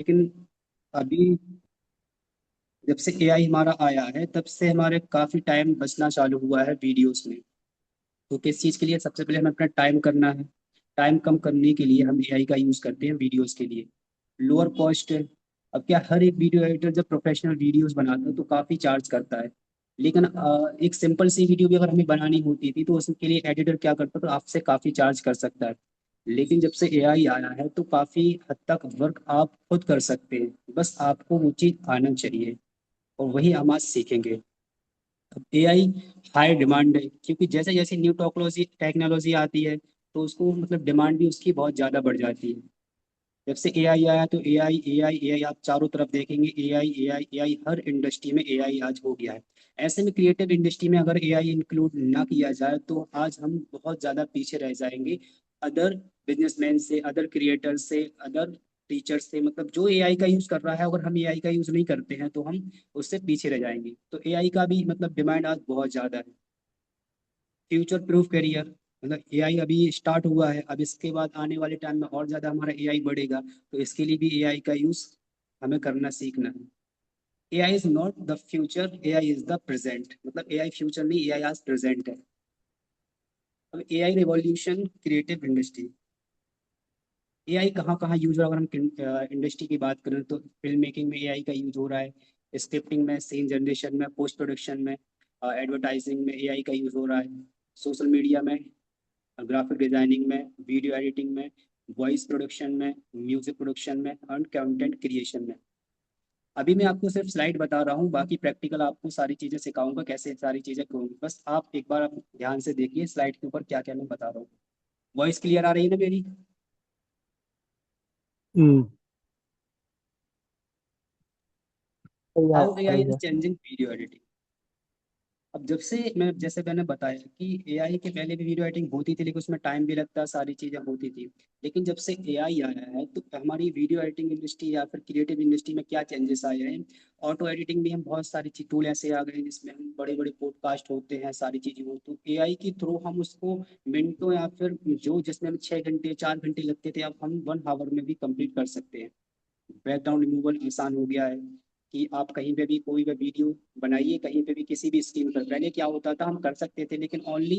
लेकिन अभी जब से एआई हमारा आया है तब से हमारे काफी टाइम बचना चालू हुआ है वीडियोस में। तो किस चीज के लिए? सबसे पहले हमें अपना टाइम करना है। टाइम कम करने के लिए हम एआई का यूज करते हैं वीडियोस के लिए। लोअर कॉस्ट है। अब क्या हर एक वीडियो एडिटर जब प्रोफेशनल वीडियोस बनाता है तो काफी चार्ज करता है। लेकिन एक सिंपल सी वीडियो भी अगर हमें बनानी होती थी तो उसके लिए एडिटर क्या करता तो आपसे काफी चार्ज कर सकता है। लेकिन जब से एआई आया है तो काफी हद तक वर्क आप खुद कर सकते हैं, बस आपको वो चीज आना चाहिए और वही हम आज सीखेंगे। अब एआई हाई डिमांड है क्योंकि जैसे जैसे न्यू टेक्नोलॉजी टेक्नोलॉजी आती है तो उसको मतलब डिमांड भी उसकी बहुत ज़्यादा बढ़ जाती है। जब से एआई आया तो एआई एआई एआई आप चारों तरफ देखेंगे, एआई एआई एआई हर इंडस्ट्री में एआई आज हो गया है। ऐसे में क्रिएटिव इंडस्ट्री में अगर एआई इंक्लूड ना किया जाए तो आज हम बहुत ज़्यादा पीछे रह जाएंगे अदर बिजनेसमैन से, अदर क्रिएटर से, अदर टीचर से। मतलब जो एआई का यूज़ कर रहा है अगर हम एआई का यूज़ नहीं करते हैं तो हम उससे पीछे रह जाएंगे। तो एआई का भी मतलब डिमांड आज बहुत ज़्यादा है। फ्यूचर प्रूफ करियर मतलब एआई अभी स्टार्ट हुआ है, अब इसके बाद आने वाले टाइम में और ज़्यादा हमारा एआई बढ़ेगा तो इसके लिए भी एआई का यूज़ हमें करना सीखना है। AI is not the future, AI is the present. मतलब एआई फ्यूचर नहीं, एआई आज प्रेजेंट है। अब AI revolution creative industry. AI कहाँ कहाँ यूज हो रहा है? अगर हम इंडस्ट्री की बात करें तो फिल्म मेकिंग में एआई का यूज हो रहा है, स्क्रिप्टिंग में, सीन जनरेशन में, पोस्ट प्रोडक्शन में, एडवर्टाइजिंग में एआई का यूज हो रहा है, सोशल मीडिया में, ग्राफिक डिजाइनिंग में, वीडियो एडिटिंग में, वॉइस प्रोडक्शन में, म्यूजिक प्रोडक्शन में एंड कंटेंट क्रिएशन में। अभी मैं आपको सिर्फ स्लाइड बता रहा हूँ, बाकी प्रैक्टिकल आपको सारी चीजें सिखाऊंगा कैसे सारी चीजें करूँगी। बस आप एक बार आप ध्यान से देखिए स्लाइड के ऊपर क्या क्या मैं बता रहा हूँ। वॉइस क्लियर आ रही है ना मेरी? हम्म। सही आ हाउ एआई रही इज है। Changing video editing. अब जब से मैं जैसे मैंने बताया कि एआई के पहले भी वीडियो एडिटिंग होती थी लेकिन उसमें टाइम भी लगता, सारी चीजें होती थी। लेकिन जब से एआई आया है तो हमारी वीडियो एडिटिंग इंडस्ट्री या फिर क्रिएटिव इंडस्ट्री में क्या चेंजेस आए हैं। ऑटो एडिटिंग में हम बहुत सारी टूल ऐसे आ गए हैं जिसमें हम बड़े बड़े पॉडकास्ट होते हैं, सारी चीजें होती तो एआई के थ्रू हम उसको मिनटों या फिर जो जिसमें हमें 6 घंटे 4 घंटे लगते थे अब हम 1 आवर में भी कंप्लीट कर सकते हैं। बैकग्राउंड रिमूवल आसान हो गया है कि आप कहीं पे भी कोई भी वीडियो बनाइए, कहीं पे भी किसी भी स्क्रीन पर। पहले क्या होता था हम कर सकते थे लेकिन ओनली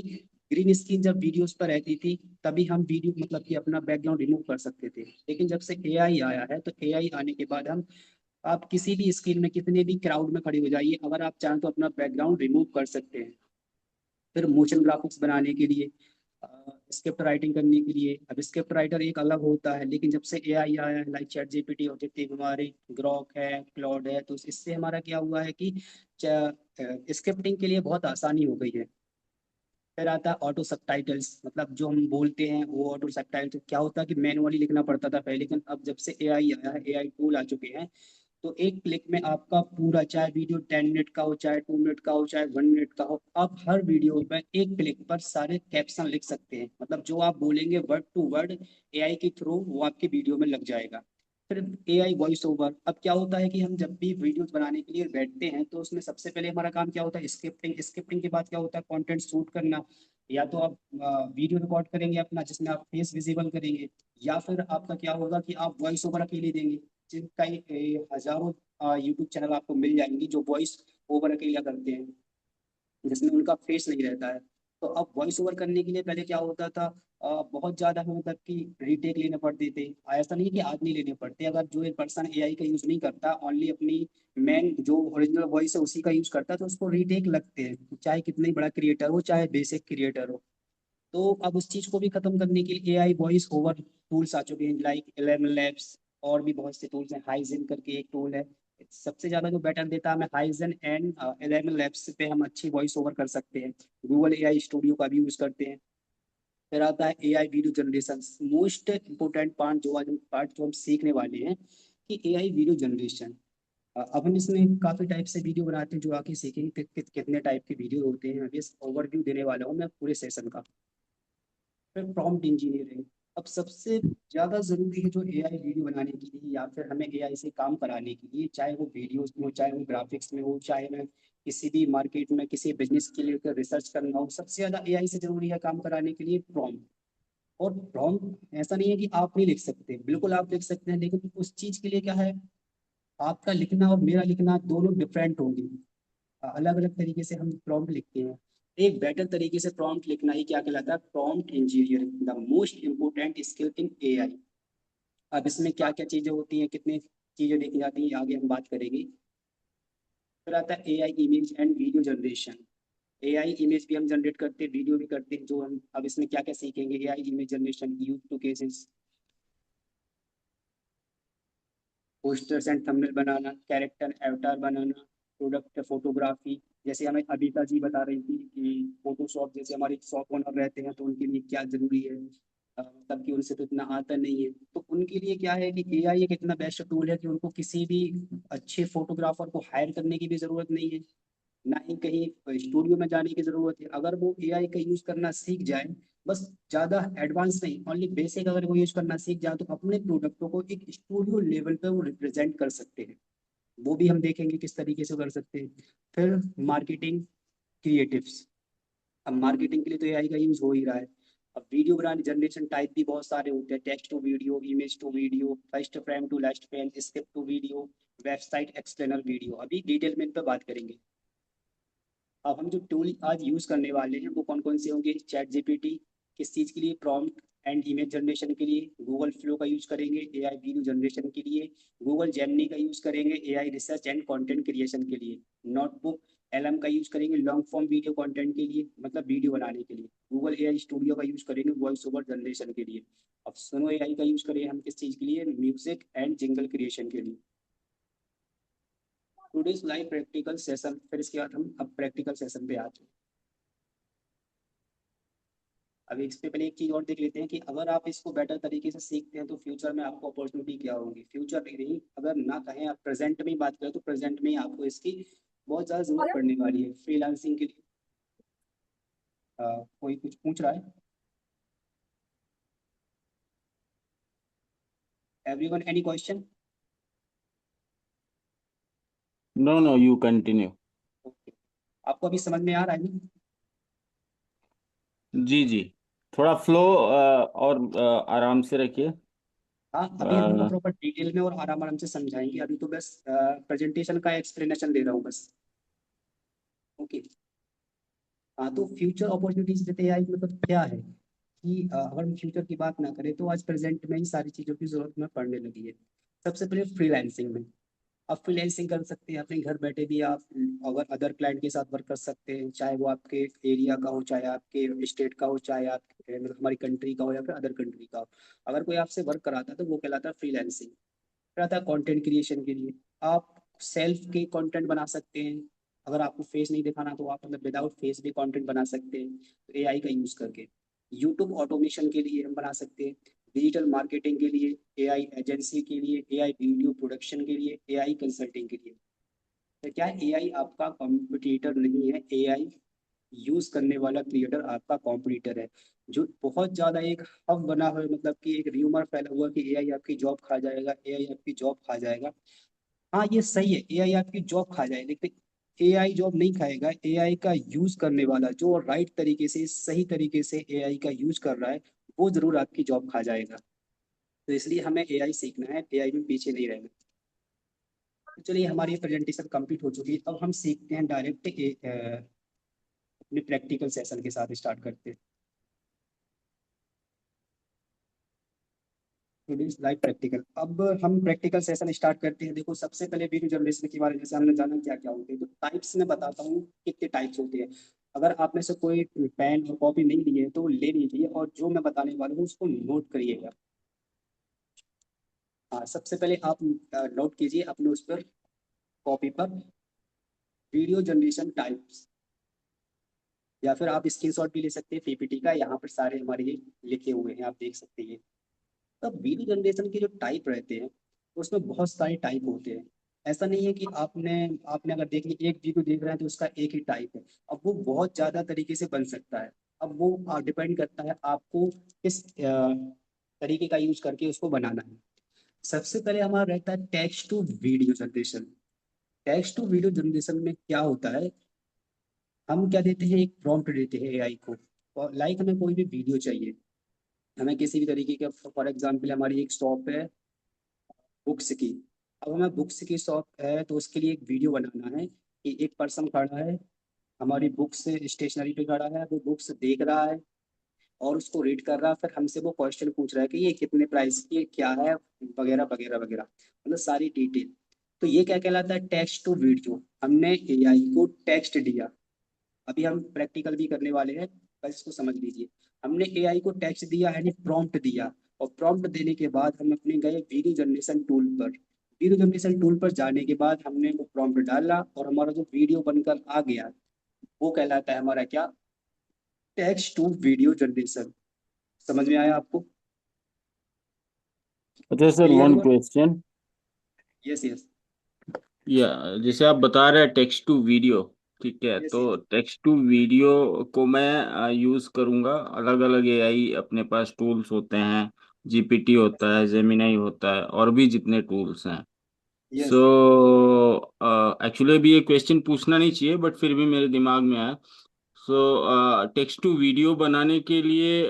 ग्रीन स्क्रीन जब वीडियोस पर रहती थी तभी हम वीडियो मतलब कि अपना बैकग्राउंड रिमूव कर सकते थे। लेकिन जब से एआई आया है तो एआई आने के बाद हम आप किसी भी स्क्रीन में कितने भी क्राउड में खड़े हो जाइए, अगर आप चाहें तो अपना बैकग्राउंड रिमूव कर सकते हैं। फिर मोशन ग्राफिक्स बनाने के लिए, स्क्रिप्ट राइटिंग करने के लिए, अब स्क्रिप्ट राइटर एक अलग होता है लेकिन जब से एआई आया है लाइक चैट जीपीटी हो, जितने भी हमारे ग्रॉक है, क्लॉड है, तो इससे हमारा क्या हुआ है कि स्क्रिप्टिंग के लिए बहुत आसानी हो गई है। फिर आता है ऑटो सबटाइटल्स, मतलब जो हम बोलते हैं वो ऑटो सबटाइटल क्या होता है कि मैनुअली लिखना पड़ता था पहले, लेकिन अब जब से एआई आया है, एआई टूल आ चुके हैं, तो एक क्लिक में आपका पूरा, चाहे वीडियो 10 मिनट का हो, चाहे 2 मिनट का हो, चाहे 1 मिनट का हो, आप हर वीडियो में एक क्लिक पर सारे कैप्शन लिख सकते हैं। मतलब जो आप बोलेंगे वर्ड टू वर्ड एआई के थ्रू वो आपके वीडियो में लग जाएगा। फिर एआई वॉइस ओवर। अब क्या होता है कि हम जब भी वीडियोस बनाने के लिए बैठते हैं तो उसमें सबसे पहले हमारा काम क्या होता है? स्क्रिप्टिंग। स्क्रिप्टिंग के बाद क्या होता है? कंटेंट शूट करना। या तो आप वीडियो रिकॉर्ड करेंगे अपना जिसमें आप फेस विजिबल करेंगे, या फिर आपका क्या होगा कि आप वॉइस ओवर अकेले देंगे। जिनका हजारों यूट्यूब चैनल आपको मिल जाएंगी जो वॉइस ओवर अकेला करते हैं, जिसमें उनका फेस नहीं रहता है। तो अब वॉइस ओवर करने के लिए पहले क्या होता था, बहुत ज्यादा हमें मतलब कि रीटेक लेने पड़ते थे। ऐसा नहीं कि आज नहीं लेने पड़ते, अगर जो एक पर्सन एआई का यूज नहीं करता, ओनली अपनी मेन जो ओरिजिनल वॉइस है उसी का यूज करता है तो उसको रीटेक लगते हैं, चाहे कितना ही बड़ा क्रिएटर हो, चाहे बेसिक क्रिएटर हो। तो अब उस चीज को भी खत्म करने के लिए एआई वॉइस ओवर टूल्स आ चुके हैं लाइक 11 लैब्स। और भी बहुत से टूल्स हैं, हाइजन करके एक टूल है। सबसे ज्यादा जो बेटर देता है हमें हाइजन एंड 11 लैब्स पे हम अच्छी वॉइस ओवर कर सकते हैं। गूगल एआई स्टूडियो का भी यूज करते हैं। फिर आता है AI video generation, most important part जो हम सीखने वाले हैं कि एआई वीडियो जनरेशन। अब हम इसमें काफी टाइप से वीडियो बनाते हैं जो आके सीखेंगे कितने टाइप के वीडियो होते हैं। अभी ओवरव्यू देने वाला हूँ मैं पूरे सेशन का। फिर प्रॉम्प्ट इंजीनियरिंग। अब सबसे ज्यादा जरूरी है जो एआई वीडियो बनाने के लिए या फिर हमें एआई से काम कराने के लिए, चाहे वो वीडियोस में हो, चाहे वो ग्राफिक्स में हो, चाहे मैं किसी भी मार्केट में किसी बिजनेस के लिए रिसर्च करना हो, सबसे ज्यादा एआई से जरूरी है काम कराने के लिए प्रॉम्प्ट। और प्रॉम्प्ट ऐसा नहीं है कि आप नहीं लिख सकते, बिल्कुल आप लिख सकते हैं, लेकिन उस चीज के लिए क्या है, आपका लिखना और मेरा लिखना दोनों डिफरेंट होंगे। अलग अलग तरीके से हम प्रॉम्प्ट लिखते हैं। एक बेटर तरीके से प्रॉम्प्ट लिखना ही क्या कहलाता है, prompt engineering, the most important skill in AI. अब इसमें क्या क्या चीजें होती हैं, कितनी चीजें देखी जाती हैं, आगे हम बात करेंगे। फिर आता है AI image and video generation. AI image भी हम जनरेट करते हैं, वीडियो भी करते हैं, जो हम अब इसमें क्या क्या सीखेंगे। AI image generation use to cases, posters and thumbnail बनाना, कैरेक्टर एवटार बनाना, प्रोडक्ट फोटोग्राफी। जैसे हमें अबिता जी बता रही थी कि फोटोशॉप, जैसे हमारे शॉप ओनर रहते हैं तो उनके लिए क्या जरूरी है, मतलब कि उनसे तो इतना आता नहीं है, तो उनके लिए क्या है कि एआई एक इतना बेस्ट टूल है कि उनको किसी भी अच्छे फोटोग्राफर को हायर करने की भी जरूरत नहीं है, ना ही कहीं स्टूडियो में जाने की जरूरत है। अगर वो एआई का यूज करना सीख जाए, बस ज्यादा एडवांस नहीं, ओनली बेसिक अगर वो यूज करना सीख जाए, तो अपने प्रोडक्टों को एक स्टूडियो लेवल पे वो रिप्रेजेंट कर सकते हैं। वो भी हम देखेंगे किस तरीके से कर सकते हैं। फिर मार्केटिंग क्रिएटिव्स। अब मार्केटिंग के लिए तो एआई का यूज हो ही रहा है। अब वीडियो बनाने जनरेशन टाइप भी बहुत सारे होते हैं, text to video, image to video, first frame to last frame, script to video, website explainer video. अभी डिटेल में इन पर बात करेंगे। अब हम जो टूल आज यूज करने वाले हैं वो कौन कौन से होंगे, चैट जीपीटी किस चीज के लिए, प्रॉम्प्ट एंड इमेज जनरेशन के लिए, गूगल फ्लो का यूज करेंगे एआई वीडियो जनरेशन के लिए, गूगल जेमिनी का यूज करेंगे AI research and content creation के लिए, नोटबुक एलएम का यूज करेंगे लॉन्ग फॉर्म वीडियो कंटेंट के लिए, मतलब वीडियो बनाने के लिए, गूगल एआई स्टूडियो का यूज करेंगे वॉइस ओवर जनरेशन के लिए। अब सुनो एआई का यूज करेंगे हम किस चीज के लिए, म्यूजिक एंड जिंगल क्रिएशन के लिए। टूडेज लाइव प्रैक्टिकल सेशन, फिर इसके बाद हम अब प्रैक्टिकल सेशन पे आते हैं। अभी इस पे पहले एक चीज और देख लेते हैं कि अगर आप इसको बेटर तरीके से सीखते हैं तो फ्यूचर में आपको अपॉर्चुनिटी क्या होगी। फ्यूचर में नहीं, अगर ना कहें आप प्रेजेंट में ही बात करें, तो प्रेजेंट में ही आपको इसकी बहुत ज्यादा जरूरत पड़ने वाली है फ्रीलांसिंग के लिए। कोई कुछ पूछ रहा है, everyone any question? No no, you continue. Okay, आपको अभी समझ में आ रहा है ना? जी जी, थोड़ा फ्लो और आराम से रखिए। हाँ, अभी हम लोग अ, प्रॉपर डिटेल में और आराम आराम से समझाएंगे, अभी तो बस प्रेजेंटेशन का एक्सप्लेनेशन दे रहा हूँ बस। ओके। हाँ, तो फ्यूचर अपॉर्चुनिटीज देते हैं मतलब क्या है कि अगर हम फ्यूचर की बात ना करें तो आज प्रेजेंट में ही सारी चीज़ों की जरूरत में पड़ने लगी है। सबसे पहले फ्रीलांसिंग में आप फ्रीलांसिंग कर सकते हैं, अपने घर बैठे भी आप अगर अदर क्लाइंट के साथ वर्क कर सकते हैं, चाहे वो आपके एरिया का हो, चाहे आपके स्टेट का हो, चाहे आपके मतलब हमारी कंट्री का हो या फिर अदर कंट्री का हो। अगर कोई आपसे वर्क कराता है तो वो कहलाता है फ्रीलांसिंग। फिर आता है कंटेंट क्रिएशन के लिए, आप सेल्फ के कंटेंट बना सकते हैं। अगर आपको फेस नहीं दिखाना तो आप मतलब विदाउट फेस भी कंटेंट बना सकते हैं, तो एआई का यूज करके। यूट्यूब ऑटोमेशन के लिए हम बना सकते हैं, डिजिटल मार्केटिंग के लिए एआई, एजेंसी के लिए एआई, वीडियो प्रोडक्शन के लिए एआई, कंसल्टिंग के लिए। तो क्या एआई आपका कॉम्पिटिटर नहीं है, एआई यूज करने वाला क्रिएटर आपका कॉम्पिटिटर है। जो बहुत ज्यादा एक हब बना हुआ है, मतलब कि एक र्यूमर फैला हुआ कि एआई आपकी जॉब खा जाएगा, एआई आपकी जॉब खा जाएगा। हाँ, ये सही है, एआई आपकी जॉब खा जाए, लेकिन एआई जॉब नहीं खाएगा। एआई का यूज करने वाला जो राइट तरीके से, सही तरीके से एआई का यूज कर रहा है, वो जरूर आपकी जॉब खा जाएगा। तो इसलिए हमें एआई सीखना है, एआई में पीछे नहीं रहना। तो चलिए, हमारी प्रेजेंटेशन कंप्लीट हो चुकी है, अब हम सीखते हैं डायरेक्ट अपने प्रैक्टिकल सेशन के साथ स्टार्ट करते हैं। लाइव प्रैक्टिकल, अब हम प्रैक्टिकल सेशन स्टार्ट करते हैं। देखो, सबसे पहले वीडियो जनरेशन के बारे में जैसे हमने जाना क्या क्या होते हैं, तो टाइप्स में बताता हूँ कितने टाइप्स होते हैं। अगर आप में से कोई पेन और कॉपी नहीं लिए तो ले लीजिए, और जो मैं बताने वाला हूँ उसको नोट करिएगा। हाँ, सबसे पहले आप नोट कीजिए अपने उस पर, कॉपी पर, वीडियो जनरेशन टाइप्स, या फिर आप स्क्रीनशॉट भी ले सकते हैं पीपीटी का, यहाँ पर सारे हमारे ये लिखे हुए हैं, आप देख सकते हैं। तब वीडियो जनरेशन के जो टाइप रहते हैं, उसमें बहुत सारे टाइप होते हैं। ऐसा नहीं है कि आपने आपने अगर देख लिया, एक वीडियो देख रहे हैं तो उसका एक ही टाइप है। अब वो बहुत ज्यादा तरीके से बन सकता है। अब वो डिपेंड करता है आपको किस तरीके का यूज करके उसको बनाना है। सबसे पहले हमारा रहता है text to video generation. Text to video generation में क्या होता है, हम क्या देते हैं, एक प्रॉम्प्ट देते हैं एआई को, और लाइक हमें कोई भी वीडियो चाहिए, हमें किसी भी तरीके का, फॉर एग्जाम्पल हमारी एक शॉप है बुक्स की। अब हमें बुक्स की शॉप है तो उसके लिए एक वीडियो बनाना है कि एक पर्सन खड़ा है, हमारी बुक्स स्टेशनरी पे खड़ा है, वो बुक्स देख रहा है और उसको रीड कर रहा है, फिर हमसे वो क्वेश्चन पूछ रहा है कि ये कितने प्राइस की है, क्या है, वगैरह वगैरह वगैरह, मतलब सारी डिटेल। तो ये क्या कहलाता है, टेक्स्ट टू वीडियो। हमने एआई को टेक्स्ट दिया। अभी हम प्रैक्टिकल भी करने वाले हैं, बस इसको समझ लीजिए। हमने एआई को टेक्स्ट दिया यानी प्रॉम्प्ट दिया, और प्रॉम्प्ट देने के बाद हम अपने गए वीडियो जनरेशन टूल पर। वीडियो जनरेशन टूल पर जाने के बाद हमने वो प्रॉम्प्ट डाला और हमारा जो वीडियो बनकर आ गया, वो कहलाता है हमारा क्या, टेक्स्ट टू वीडियो जनरेशन। समझ में आया आपको? अच्छा सर, क्लियर वन हुआ? क्वेश्चन। Yes yes. या जैसे आप बता रहे हैं टेक्स्ट टू वीडियो, ठीक है, यस तो यस। टेक्स्ट टू वीडियो को मैं यूज करूंगा। अलग अलग एआई अपने पास टूल्स होते हैं, जीपीटी होता है, जेमिनाई होता है, और भी जितने टूल्स हैं। So yes. एक्चुअली अभी ये क्वेश्चन पूछना नहीं चाहिए, बट फिर भी मेरे दिमाग में आया। सो टेक्स्ट टू वीडियो बनाने के लिए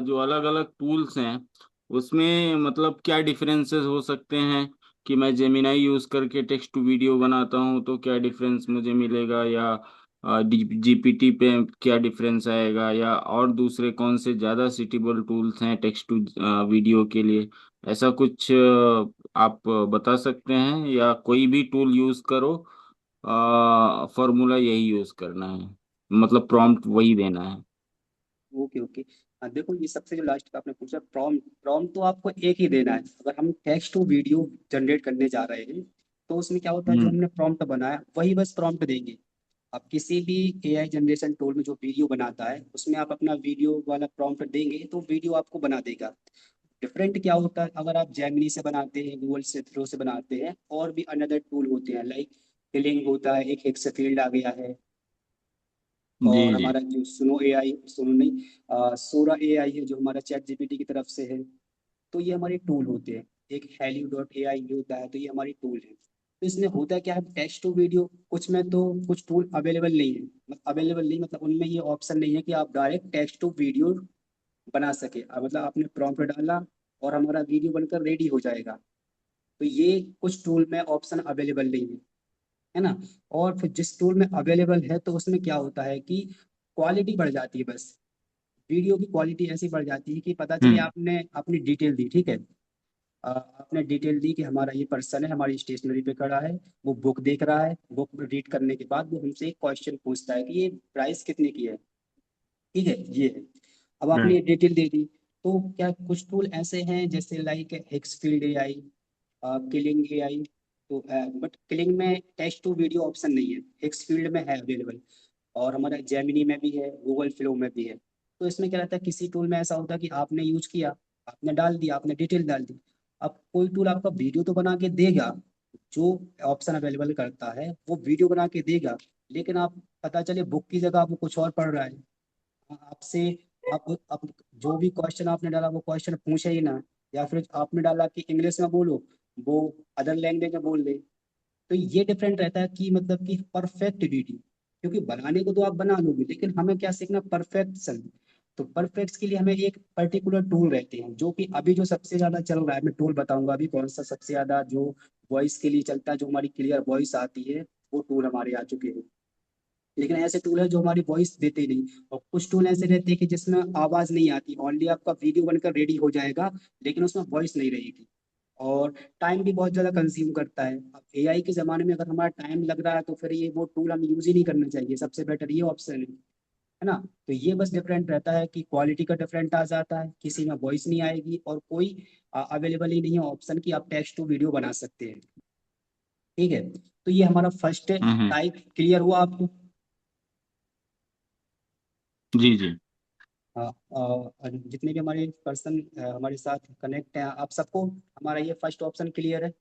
जो अलग अलग टूल्स हैं, उसमें मतलब क्या डिफरेंसेस हो सकते हैं? कि मैं जेमिनाई यूज करके टेक्स्ट टू वीडियो बनाता हूँ तो क्या डिफरेंस मुझे मिलेगा, या जीपीटी पे क्या डिफरेंस आएगा, या और दूसरे कौन से ज़्यादा सिटेबल टूल्स हैं टेक्स्ट टू वीडियो के लिए? ऐसा कुछ आप बता सकते हैं, या कोई भी टूल यूज करो, फॉर्मूला यही यूज करना है, मतलब प्रॉम्प्ट वही देना है? Okay okay. हाँ देखो, ये सबसे जो लास्ट का आपने पूछा प्रॉम्प्ट, प्रॉम्प्ट तो आपको एक ही देना है। अगर हम टेक्स्ट टू वीडियो जनरेट करने जा रहे हैं तो उसमें क्या होता है, जो हम्म। हमने प्रॉम्प्ट बनाया वही बस प्रॉम्प्ट देंगे। आप किसी भी एआई जनरेशन टूल में जो वीडियो बनाता है उसमें आप अपना वीडियो वाला प्रॉम्प्ट देंगे तो वीडियो आपको बना देगा। डिफरेंट क्या होता है, अगर आप जेमिनी से बनाते हैं, गूगल से थ्रो से बनाते हैं, और भी अनदर टूल होते हैं लाइक फिलिंग होता है, एक हेक्साफील्ड आ गया है, जी और जी। हमारा जो सुनो एआई, सुनो नहीं, सोरा एआई है जो हमारा चैट जीपीटी की तरफ से है। तो ये हमारे टूल होते हैं। एक हेल्यू डॉट ए आई भी होता है, तो ये हमारी टूल है। तो इसमें होता है क्या है, टेक्स्ट टू वीडियो कुछ में तो कुछ टूल अवेलेबल नहीं है। अवेलेबल नहीं मतलब उनमें ये ऑप्शन नहीं है कि आप डायरेक्ट टेक्स्ट टू वीडियो बना सके। मतलब आपने प्रॉम्प्ट डाला और हमारा वीडियो बनकर रेडी हो जाएगा। तो ये कुछ टूल में ऑप्शन अवेलेबल नहीं है ना। और फिर जिस टूल में अवेलेबल है तो उसमें क्या होता है कि क्वालिटी बढ़ जाती है बस। वीडियो की क्वालिटी ऐसी बढ़ जाती है कि पता चले हम्म। आपने अपनी डिटेल दी, ठीक है, आपने डिटेल दी कि हमारा ये पर्सन है, हमारी स्टेशनरी पे खड़ा है, वो बुक देख रहा है, बुक रीड करने के बाद वो हमसे एक क्वेश्चन पूछता है कि ये प्राइस कितने की है, ठीक है, ये है। अब आपने हम्म। ये डिटेल दे दी। तो क्या कुछ टूल ऐसे हैं जैसे लाइक हेक्सफील्ड एआई, किलिंग एआई, तो बट किलिंग में टेक्स्ट टू वीडियो ऑप्शन नहीं है, हेक्सफील्ड में है अवेलेबल, और हमारा जेमिनी में भी है, गूगल फ्लो में भी है। तो इसमें क्या रहता है, किसी टूल में ऐसा होता है कि आपने यूज किया, आपने डाल दिया, आपने डिटेल डाल दी। अब कोई टूल आपका वीडियो तो बना के देगा, जो ऑप्शन अवेलेबल करता है वो वीडियो बना के देगा, लेकिन आप पता चले बुक की जगह वो कुछ और पढ़ रहा है आपसे। आप जो भी क्वेश्चन आपने डाला वो क्वेश्चन पूछे ही ना, या फिर आपने डाला कि इंग्लिश में बोलो, वो अदर लैंग्वेज में बोल दे। तो ये डिफरेंट रहता है कि मतलब कि परफेक्ट वीडियो, क्योंकि बनाने को तो आप बना लोगे लेकिन हमें क्या सीखना, परफेक्शन। तो परफेक्ट के लिए हमें एक पर्टिकुलर टूल रहते हैं, जो कि अभी जो सबसे ज्यादा चल रहा है, मैं टूल बताऊंगा अभी कौन सा सबसे ज्यादा जो वॉइस के लिए चलता है, जो हमारी क्लियर वॉइस आती है, वो टूल हमारे आ चुके हैं। लेकिन ऐसे टूल है जो हमारी वॉइस देते ही नहीं, और कुछ टूल ऐसे रहते हैं कि जिसमें आवाज नहीं आती, ओनली आपका वीडियो बनकर रेडी हो जाएगा लेकिन उसमें वॉइस नहीं रहेगी, और टाइम भी बहुत ज्यादा कंज्यूम करता है। अब एआई के जमाने में अगर हमारा टाइम लग रहा है तो फिर ये वो टूल हम यूज ही नहीं करना चाहिए, सबसे बेटर ये ऑप्शन है ना। तो ये बस डिफरेंट रहता है कि क्वालिटी का डिफरेंट आ जाता है, किसी में वॉइस नहीं आएगी और कोई अवेलेबल ही नहीं है ऑप्शन कि आप टेक्स्ट टू वीडियो बना सकते हैं। ठीक है, तो ये हमारा फर्स्ट हम्म। टाइप क्लियर हुआ आपको? जी जी। हाँ, और जितने भी हमारे पर्सन हमारे साथ कनेक्ट हैं, आप सबको हमारा ये फर्स्ट ऑप्शन क्लियर है?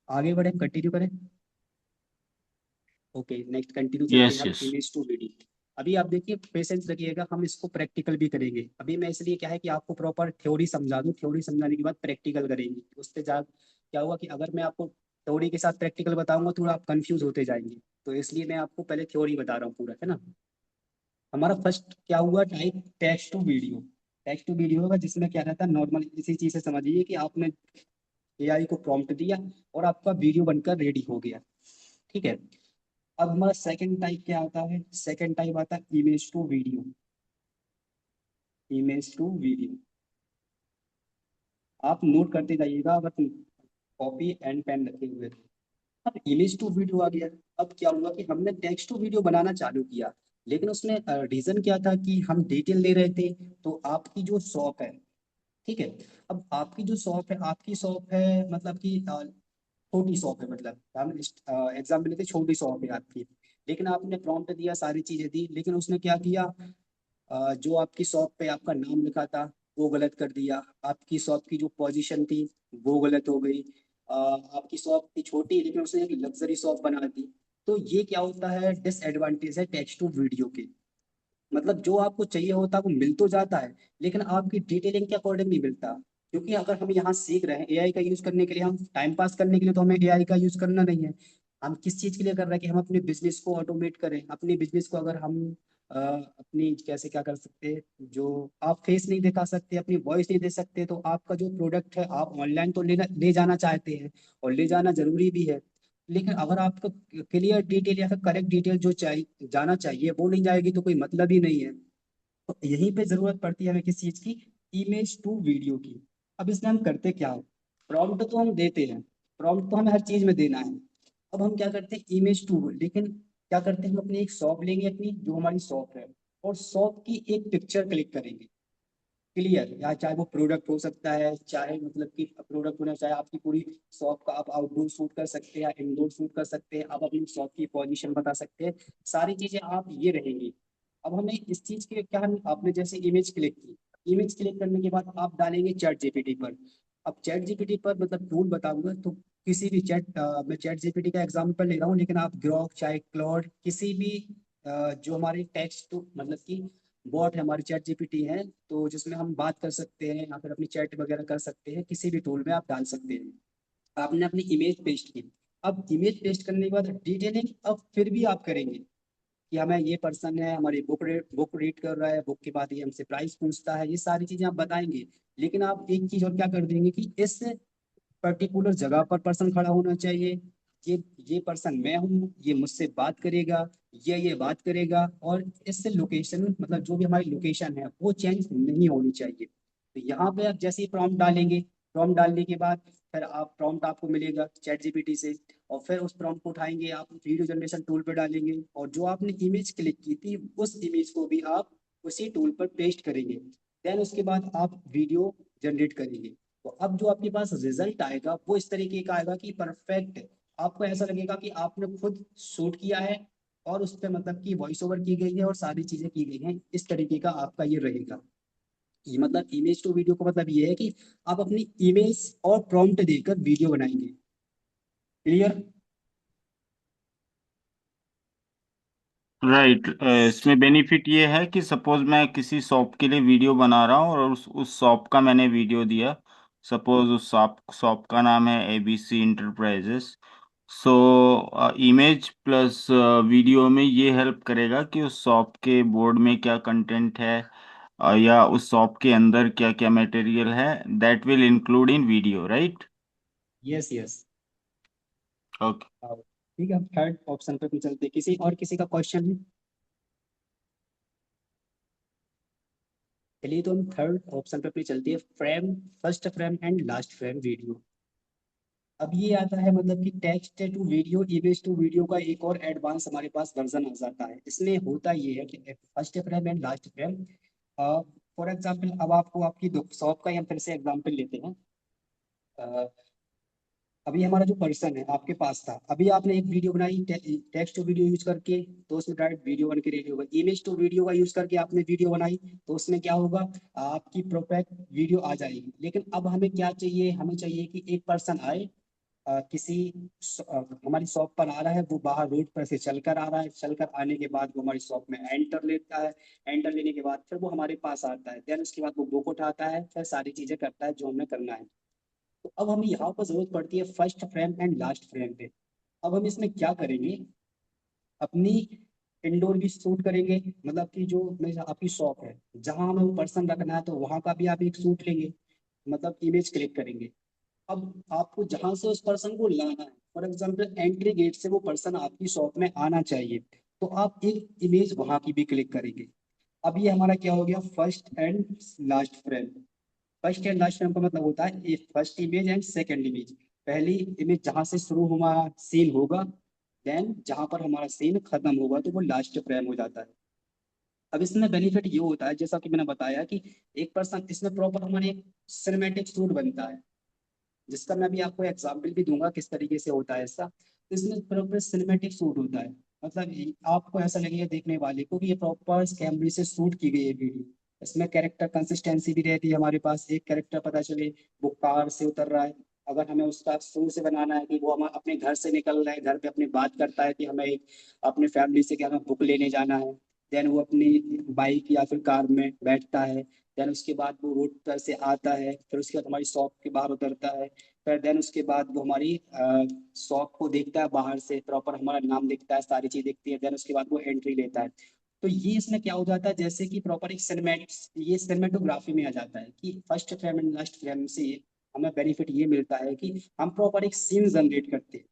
आगे बढ़े, कंटिन्यू करें? ओके, नेक्स्ट कंटिन्यू चलते हैं यस हम यस। Image to video. अभी आप देखिए, पेशेंस रखिएगा, हम इसको प्रैक्टिकल भी करेंगे। अभी मैं इसलिए क्या है कि आपको प्रॉपर थ्योरी समझा दूं, थ्योरी समझाने के बाद प्रैक्टिकल करेंगे, उससे जा क्या होगा कि अगर मैं आपको थ्योरी के साथ प्रैक्टिकल बताऊंगा तो आप कंफ्यूज होते जाएंगे, तो इसलिए मैं आपको पहले थ्योरी बता रहा हूँ पूरा, है ना। हमारा फर्स्ट क्या हुआ type, text to video. Text to video होगा जिसमें क्या रहता है, नॉर्मल इसी चीज से समझिए कि आपने एआई को प्रॉम्प्ट दिया और आपका वीडियो बनकर रेडी हो गया। ठीक है। अब हमारा सेकंड टाइप क्या आता है, सेकंड टाइप आता है image to video. Image to video, आप नोट करते जाइएगा अगर कॉपी एंड पेन रखे हुए। अब इमेज टू वीडियो आ गया। अब क्या हुआ कि हमने टेक्स्ट टू वीडियो बनाना चालू किया, लेकिन उसमें रीजन क्या था कि हम डिटेल ले रहे थे। तो आपकी जो शॉप है, ठीक है, अब आपकी जो शॉप है, आपकी शॉप है मतलब कि छोटी शॉप है, मतलब हम एग्जाम्पल लेते हैं, छोटी शॉप है आपकी। लेकिन आपने प्रॉम्प्ट दिया, सारी चीजें दी, लेकिन उसने क्या किया, जो आपकी शॉप पे आपका नाम लिखा था वो गलत कर दिया। आपकी शॉप की जो पोजीशन थी वो गलत हो गई। आपकी शॉप थी छोटी लेकिन उसने एक लग्जरी शॉप बना दी। तो ये क्या होता है, डिसएडवांटेज है टेक्स्ट टू वीडियो के। मतलब जो आपको चाहिए होता है वो मिल तो जाता है, लेकिन आपकी डिटेलिंग के अकॉर्डिंग नहीं मिलता। क्योंकि अगर हम यहाँ सीख रहे हैं एआई का यूज करने के लिए, हम टाइम पास करने के लिए तो हमें एआई का यूज करना नहीं है। हम किस चीज के लिए कर रहे हैं कि हम अपने बिजनेस को ऑटोमेट करें। अपने बिजनेस को अगर हम अपनी कैसे क्या कर सकते हैं, जो आप फेस नहीं दिखा सकते, अपनी वॉइस नहीं दे सकते, तो आपका जो प्रोडक्ट है आप ऑनलाइन तो ले जाना चाहते हैं, और ले जाना जरूरी भी है। लेकिन अगर आपको क्लियर डिटेल या फिर करेक्ट डिटेल जो चाहिए जाना चाहिए वो नहीं जाएगी तो कोई मतलब ही नहीं है। तो यहीं पे जरूरत पड़ती है हमें किस चीज की, इमेज टू वीडियो की। अब इसमें हम करते क्या है, प्रॉम्प्ट तो हम देते हैं, प्रॉम्प्ट तो हमें हर चीज में देना है। अब हम क्या करते हैं, इमेज टू, लेकिन क्या करते हैं, हम अपनी एक शॉप लेंगे, अपनी जो हमारी शॉप है, और शॉप की एक पिक्चर क्लिक करेंगे, क्लियर, या चाहे वो प्रोडक्ट हो सकता है, चाहे मतलब कि प्रोडक्ट होना, चाहे आपकी पूरी शॉप का आप आउटडोर शूट कर सकते हैं या इंडोर शूट कर सकते हैं, आप अपनी शॉप की पोजीशन बता सकते हैं, सारी चीजें आप ये रहेंगी। अब हमें इस चीज के क्या, हम आपने जैसे इमेज क्लिक की, इमेज क्लिक करने के बाद आप डालेंगे चैट जीपीटी पर। अब चैट जीपीटी पर मतलब टूल बताऊंगा तो किसी भी मैं चैट जीपीटी का एग्जाम्पल ले रहा हूँ, लेकिन आप ग्रॉक चाहे क्लॉड किसी भी जो हमारे टेक्स्ट टू मतलब कि बॉट है, हमारी चैट जीपीटी है, तो जिसमें हम बात कर सकते हैं या फिर अपनी चैट वगैरह कर सकते हैं, किसी भी टूल में आप डाल सकते हैं। आपने अपनी इमेज पेस्ट की। अब इमेज पेस्ट करने के बाद डिटेलिंग अब फिर भी आप करेंगे कि हमें ये पर्सन है, हमारी बुक रीड कर रहा है, बुक के बाद ये हमसे प्राइस पूछता है, ये सारी चीजें आप बताएंगे। लेकिन आप एक चीज और क्या कर देंगे कि इस पर्टिकुलर जगह पर पर्सन खड़ा होना चाहिए, ये पर्सन मैं हूँ, ये मुझसे बात करेगा, ये बात करेगा, और इससे लोकेशन मतलब जो भी हमारी लोकेशन है वो चेंज नहीं होनी चाहिए। तो यहाँ पे आप जैसे ही प्रॉम्प्ट डालेंगे, प्रॉम्प्ट डालने के बाद फिर आप प्रॉम्प्ट आपको मिलेगा चैट जीपीटी से, और फिर उस प्रॉम्प्ट को उठाएंगे, आप वीडियो जनरेशन टूल पे डालेंगे, और जो आपने इमेज क्लिक की थी उस इमेज को भी आप उसी टूल पर पेस्ट करेंगे। देन उसके बाद आप वीडियो जनरेट करेंगे। तो अब जो आपके पास रिजल्ट आएगा वो इस तरीके का आएगा कि परफेक्ट, आपको ऐसा लगेगा कि आपने खुद शूट किया है, और उस पर मतलब कि वॉइस ओवर की गई है और सारी चीजें की गई हैं, इस तरीके का आपका ये रहेगा। ये मतलब इमेज टू वीडियो का मतलब ये है कि आप अपनी इमेज और प्रॉम्प्ट देकर वीडियो बनाएंगे। क्लियर। राइट। इसमें बेनिफिट ये है कि सपोज मैं किसी शॉप के लिए वीडियो बना रहा हूँ और उस शॉप का मैंने वीडियो दिया। सपोज उस शॉप शॉप का नाम है ABC enterprises. So image plus video में ये हेल्प करेगा कि उस शॉप के बोर्ड में क्या कंटेंट है, या उस शॉप के अंदर क्या क्या मटेरियल है, that will include in video, right? Yes yes. Okay. ठीक है, थर्ड ऑप्शन पे भी चलते हैं। किसी का क्वेश्चन है? चलिए तो हम थर्ड ऑप्शन पे अपनी चलती है, frame, first frame and last frame video. अब ये आता है मतलब कि text to video, image to video का एक और एडवांस हमारे पास वर्जन आ जाता है। इसमें होता ये है कि first frame and last frame, for example अब आपको आपकी शॉप का ही हम फिर से एग्जांपल लेते हैं। अ, अभी हमारा जो पर्सन है आपके पास था, अभी आपने एक वीडियो बनाई टेक्स्ट टू वीडियो यूज करके, तो उसमें डायरेक्ट वीडियो बन के रेडी होगा। इमेज टू वीडियो का यूज करके आपने वीडियो बनाई, तो उसमें क्या होगा, आपकी परफेक्ट वीडियो आ जाएगी। लेकिन अब हमें क्या चाहिए, हमें चाहिए कि एक पर्सन आए, किसी हमारी शॉप पर आ रहा है, वो बाहर रोड पर से चलकर आ रहा है, चलकर आने के बाद वो हमारी शॉप में एंटर लेता है, एंटर लेने के बाद फिर वो हमारे पास आता है, देन उसके बाद वो बुक उठाता है, फिर सारी चीजें करता है जो हमें करना है। तो अब हमें यहाँ पर जरूरत पड़ती है first frame and last frame पे। अब हम इसमें क्या करेंगे, अपनी इंडोर भी शूट करेंगे, मतलब कि जो आपकी शॉप है जहां हमें वो पर्सन रखना है, तो वहां का भी आप एक शूट लेंगे, मतलब इमेज क्लिक करेंगे। अब आपको जहां से उस पर्सन को लाना है, फॉर एग्जाम्पल एंट्री गेट से वो पर्सन आपकी शॉप में आना चाहिए, तो आप एक इमेज वहां की भी क्लिक करेंगे। अब ये हमारा क्या हो गया, first and last frame. First and last frame का मतलब होता है first image and second image. पहली इमेज जहां से शुरू हमारा सीन होगा, देन जहां पर हमारा सीन खत्म होगा तो वो लास्ट फ्रेम हो जाता है। अब इसमें बेनिफिट ये होता है, जैसा कि मैंने बताया कि एक पर्सन इसमें प्रॉपर हमारे एक सिनेमैटिक शूट बनता है, जिसका मैं भी आपको एग्जाम्पल भी दूंगा किस तरीके से होता है इसका। तो इसमें प्रॉपर सिनेमैटिक शूट होता है, मतलब आपको ऐसा लगेगा देखने वाले को कि ये प्रॉपर कैमरे से शूट की गई है वीडियो। इसमें कैरेक्टर कंसिस्टेंसी भी रहती है, हमारे पास एक कैरेक्टर पता चले वो कार से उतर रहा है, अगर हमें उसका शुरू से बनाना है कि वो हम अपने घर से निकल रहा है, घर पे अपनी बात करता है कि हमें एक अपने फैमिली से कि हमें बुक लेने जाना है, देन वो अपनी बाइक या फिर कार में बैठता है, देन उसके बाद वो रोड पर से आता है, फिर उसके बाद हमारी शॉप के बाहर उतरता है, फिर देन उसके बाद वो हमारी शॉप को देखता है बाहर से, प्रॉपर हमारा नाम देखता है, सारी चीज देखती है, देन उसके बाद वो एंट्री लेता है। तो ये इसमें क्या हो जाता है, जैसे कि प्रॉपर एक ये सिनेमेटोग्राफी में आ जाता है कि first frame and last frame से हमें बेनिफिट ये मिलता है कि हम प्रॉपर एक सीन जनरेट करते हैं।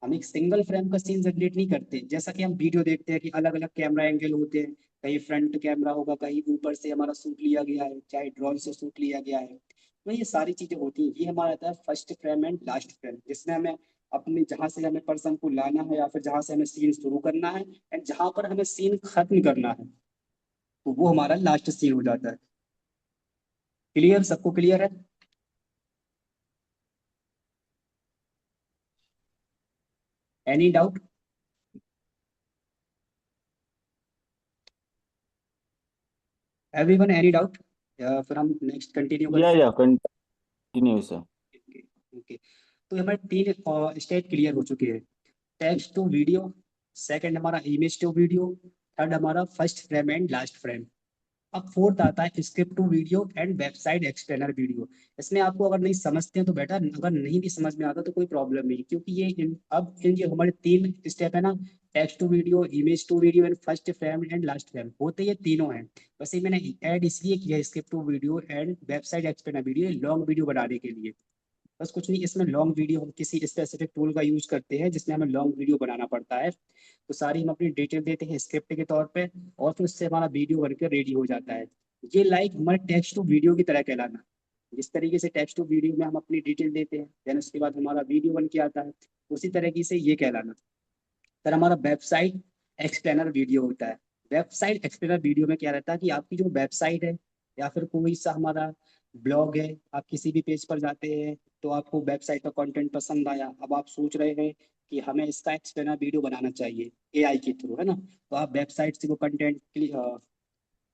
हम एक सिंगल फ्रेम का सीन जनरेट नहीं करते, जैसा कि हम वीडियो देखते हैं कि अलग अलग कैमरा एंगल होते हैं, कहीं फ्रंट कैमरा होगा, कहीं ऊपर से हमारा शूट लिया गया है, चाहे ड्रोन से शूट लिया गया है। तो ये सारी चीजें होती हैं, ये हमारा आता है first frame and last frame, जिसमें हमें अपने जहां से हमें पर्सन को लाना है या फिर जहां से हमें सीन शुरू करना है एंड जहां पर हमें सीन खत्म करना है, तो वो हमारा लास्ट सीन हो जाता है। क्लियर, सबको क्लियर है? Any doubt? Everyone any doubt? या फिर हम नेक्स्ट कंटिन्यू करते हैं? या कंटिन्यूस है। ओके। ओके। तो हमारे तीन स्टेप क्लियर हो चुके हैं। टेक्स्ट टू वीडियो, सेकंड हमारा इमेज टू वीडियो, थर्ड हमारा first frame and last frame. अब फोर्थ आता है script to video and website explainer video. इसमें आपको अगर नहीं समझते हैं तो बेटा, अगर नहीं भी समझ में आता तो कोई प्रॉब्लम नहीं, क्योंकि अब इन जो हमारे तीन स्टेप है ना, text to video, image to video and first frame and last frame, होते ये तीनों हैं। बस ये मैंने ऐड इसलिए किया script to video and website explainer video, long video बनाने के लिए। बस कुछ नहीं, इसमें लॉन्ग वीडियो हम किसी स्पेसिफिक टूल का यूज करते हैं जिसमें हमें लॉन्ग वीडियो बनाना पड़ता है, तो सारी हम अपनी डिटेल देते हैं स्क्रिप्ट के तौर पे, और फिर उससे हमारा वीडियो बनकर रेडी हो जाता है। ये लाइक हमारे टेक्स्ट टू वीडियो की तरह कहलाना। जिस तरीके से टेक्स्ट टू वीडियो में हम अपनी डिटेल देते हैं, देन उसके बाद हमारा वीडियो बन के आता है, उसी तरीके से ये कहलाना। फिर हमारा वेबसाइट एक्सप्लेनर वीडियो होता है। वेबसाइट एक्सप्लेनर वीडियो में क्या रहता है कि आपकी जो वेबसाइट है या फिर कोई सा हमारा ब्लॉग है, आप किसी भी पेज पर जाते हैं तो आपको वेबसाइट का कंटेंट पसंद आया, अब आप सोच रहे हैं कि हमें इसका एक्सप्लेनर वीडियो बनाना चाहिए एआई के थ्रू, है ना, तो आप वेबसाइट से वो कंटेंट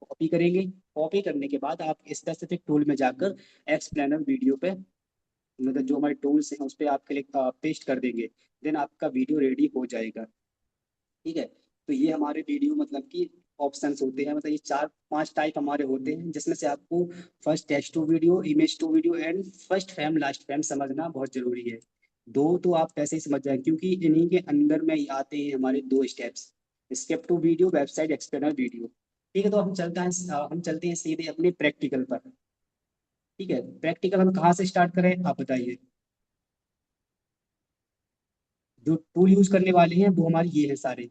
कॉपी करेंगे। कॉपी करने के बाद आप स्पेसिफिक टूल में जाकर एक्सप्लेनर वीडियो पे, मतलब जो हमारे टूल्स हैं उस पर आप क्लिक पेस्ट कर देंगे, देन आपका वीडियो रेडी हो जाएगा। ठीक है। तो ये हमारे वीडियो मतलब कि ऑप्शंस होते हैं, मतलब ये चार पांच टाइप हमारे होते हैं, जिसमें से आपको first text to video, image to video and first frame last frame समझना बहुत जरूरी है। दो तो आप कैसे ही समझ जाए, क्योंकि इन्हीं के अंदर में ही आते हैं हमारे दो steps, step to video, website explainer video. ठीक है, तो हम चलते हैं सीधे अपने प्रैक्टिकल पर। ठीक है, प्रैक्टिकल हम कहाँ से स्टार्ट करें आप बताइए। जो टूल यूज करने वाले हैं वो हमारे ये हैं सारे,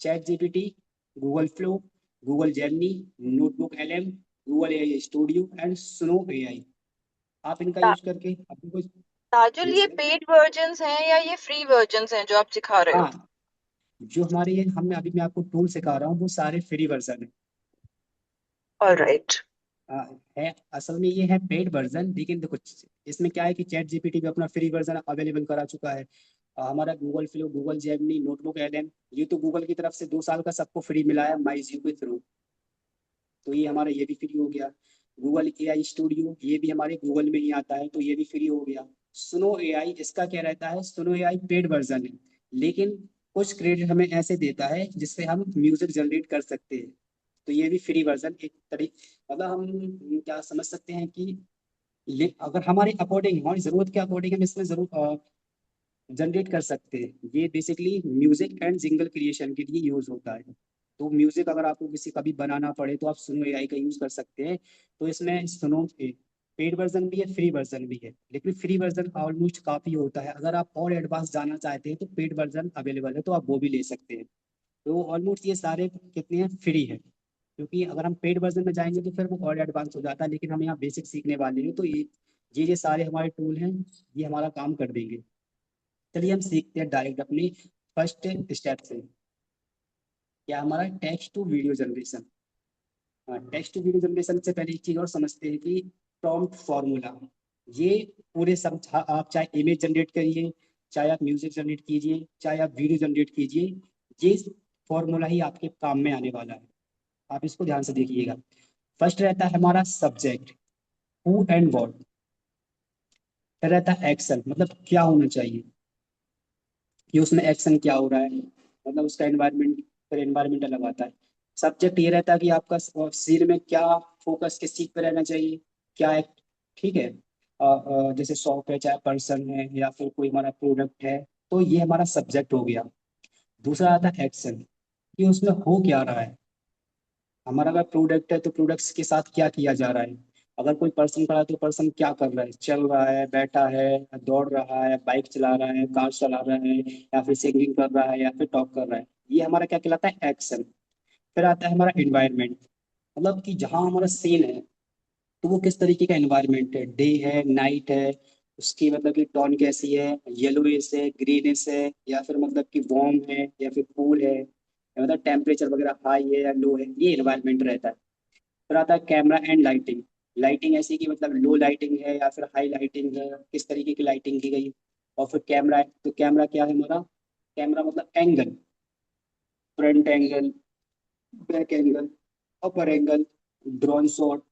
chat GPT, Google flow, Google Gemini, notebook LM, Google AI studio and snow AI. आप इनका ता, यूज करके अपने को। ताजुल, यस ये सर। पेड वर्जन्स हैं या ये फ्री वर्जन्स हैं जो आप सिखा रहे हो? हाँ, जो हमारे ये हमने अभी मैं आपको टूल सिखा रहा हूँ वो सारे फ्री वर्जन है। ऑलराइट। है असल में ये है पेड वर्जन, लेकिन देखो इसमें क्या है कि चैट जीपीटी भी अपना फ्री वर्जन अवेलेबल करा चुका है। हमारा Google flow, Google Gemini, notebook LM, ये तो गूगल की तरफ से 2 साल का सबको फ्री मिला है माइजियो के थ्रू, तो ये हमारा ये भी फ्री हो गया। गूगल एआई स्टूडियो ये भी हमारे गूगल में ही आता है, तो ये भी फ्री हो गया। सुनो एआई, इसका क्या रहता है, सुनो एआई पेड वर्जन है, लेकिन कुछ क्रेडिट हमें ऐसे देता है जिससे हम म्यूजिक जनरेट कर सकते हैं, तो ये भी फ्री वर्जन एक तरीके, मतलब हम क्या समझ सकते हैं कि अगर हमारे अकॉर्डिंग, हमारी जरूरत के अकॉर्डिंग हम इसमें जरूर जनरेट कर सकते हैं। ये basically music and jingle creation के लिए यूज होता है। तो म्यूजिक अगर आपको किसी कभी बनाना पड़े तो आप सुनो एआई का यूज कर सकते हैं। तो इसमें सुनो पेड वर्जन भी है, फ्री वर्जन भी है, लेकिन फ्री वर्जन ऑलमोस्ट काफी होता है। अगर आप और एडवांस जाना चाहते हैं तो पेड वर्जन अवेलेबल है, तो आप वो भी ले सकते हैं। तो ऑलमोस्ट ये सारे कितने हैं, फ्री है। क्योंकि अगर हम पेड वर्जन में जाएंगे तो फिर वो और एडवांस हो जाता है, लेकिन हम यहाँ बेसिक सीखने वाले हैं, तो ये सारे हमारे टूल हैं, ये हमारा काम कर देंगे। चलिए हम सीखते हैं डायरेक्ट अपनी फर्स्ट स्टेप से। क्या हमारा text to video generation. Text to video generation से पहले एक चीज और समझते हैं कि प्रॉम्प्ट फॉर्मूला। ये पूरे सब, आप चाहे इमेज जनरेट करिए, चाहे आप म्यूजिक जनरेट कीजिए, चाहे आप वीडियो जनरेट कीजिए, ये फॉर्मूला ही आपके काम में आने वाला है। आप इसको ध्यान से देखिएगा। फर्स्ट रहता है हमारा सब्जेक्ट, हु एंड व्हाट। फिर रहता है एक्शन, मतलब क्या होना चाहिए, कि उसमें एक्शन क्या हो रहा है, मतलब उसका एनवायरनमेंट। फिर एनवायरनमेंट अलग आता है। सब्जेक्ट ये रहता है कि आपका सीन में क्या फोकस, किस चीज पर रहना चाहिए, क्या है। ठीक है। जैसे शॉप है, चाहे पर्सन है, या फिर कोई हमारा प्रोडक्ट है, तो ये हमारा सब्जेक्ट हो गया। दूसरा आता है एक्शन, कि उसमें हो क्या रहा है। हमारा अगर प्रोडक्ट है तो प्रोडक्ट्स के साथ क्या किया जा रहा है। अगर कोई पर्सन खड़ा है तो पर्सन क्या कर रहा है, चल रहा है, बैठा है, दौड़ रहा है, बाइक चला रहा है, कार चला रहा है, या फिर सिंगिंग कर रहा है, या फिर टॉक कर रहा है। ये हमारा क्या कहलाता है, एक्शन। फिर आता है हमारा इन्वायरमेंट, मतलब कि जहाँ हमारा सीन है तो वो किस तरीके का एनवायरनमेंट है, डे है, नाइट है, उसकी मतलब कि टोन कैसी है, येलोइश है, ग्रीनिश है, या फिर मतलब कि वार्म है, या फिर कूल है, या मतलब टेम्परेचर वगैरह हाई है या लो है, ये एनवायरनमेंट रहता है। फिर आता है कैमरा एंड लाइटिंग। लाइटिंग ऐसी कि मतलब लो लाइटिंग है या फिर हाई लाइटिंग है, किस तरीके की लाइटिंग की गई। और फिर कैमरा है, तो कैमरा क्या है हमारा, कैमरा मतलब angle, front angle, back angle, upper angle, drone shot,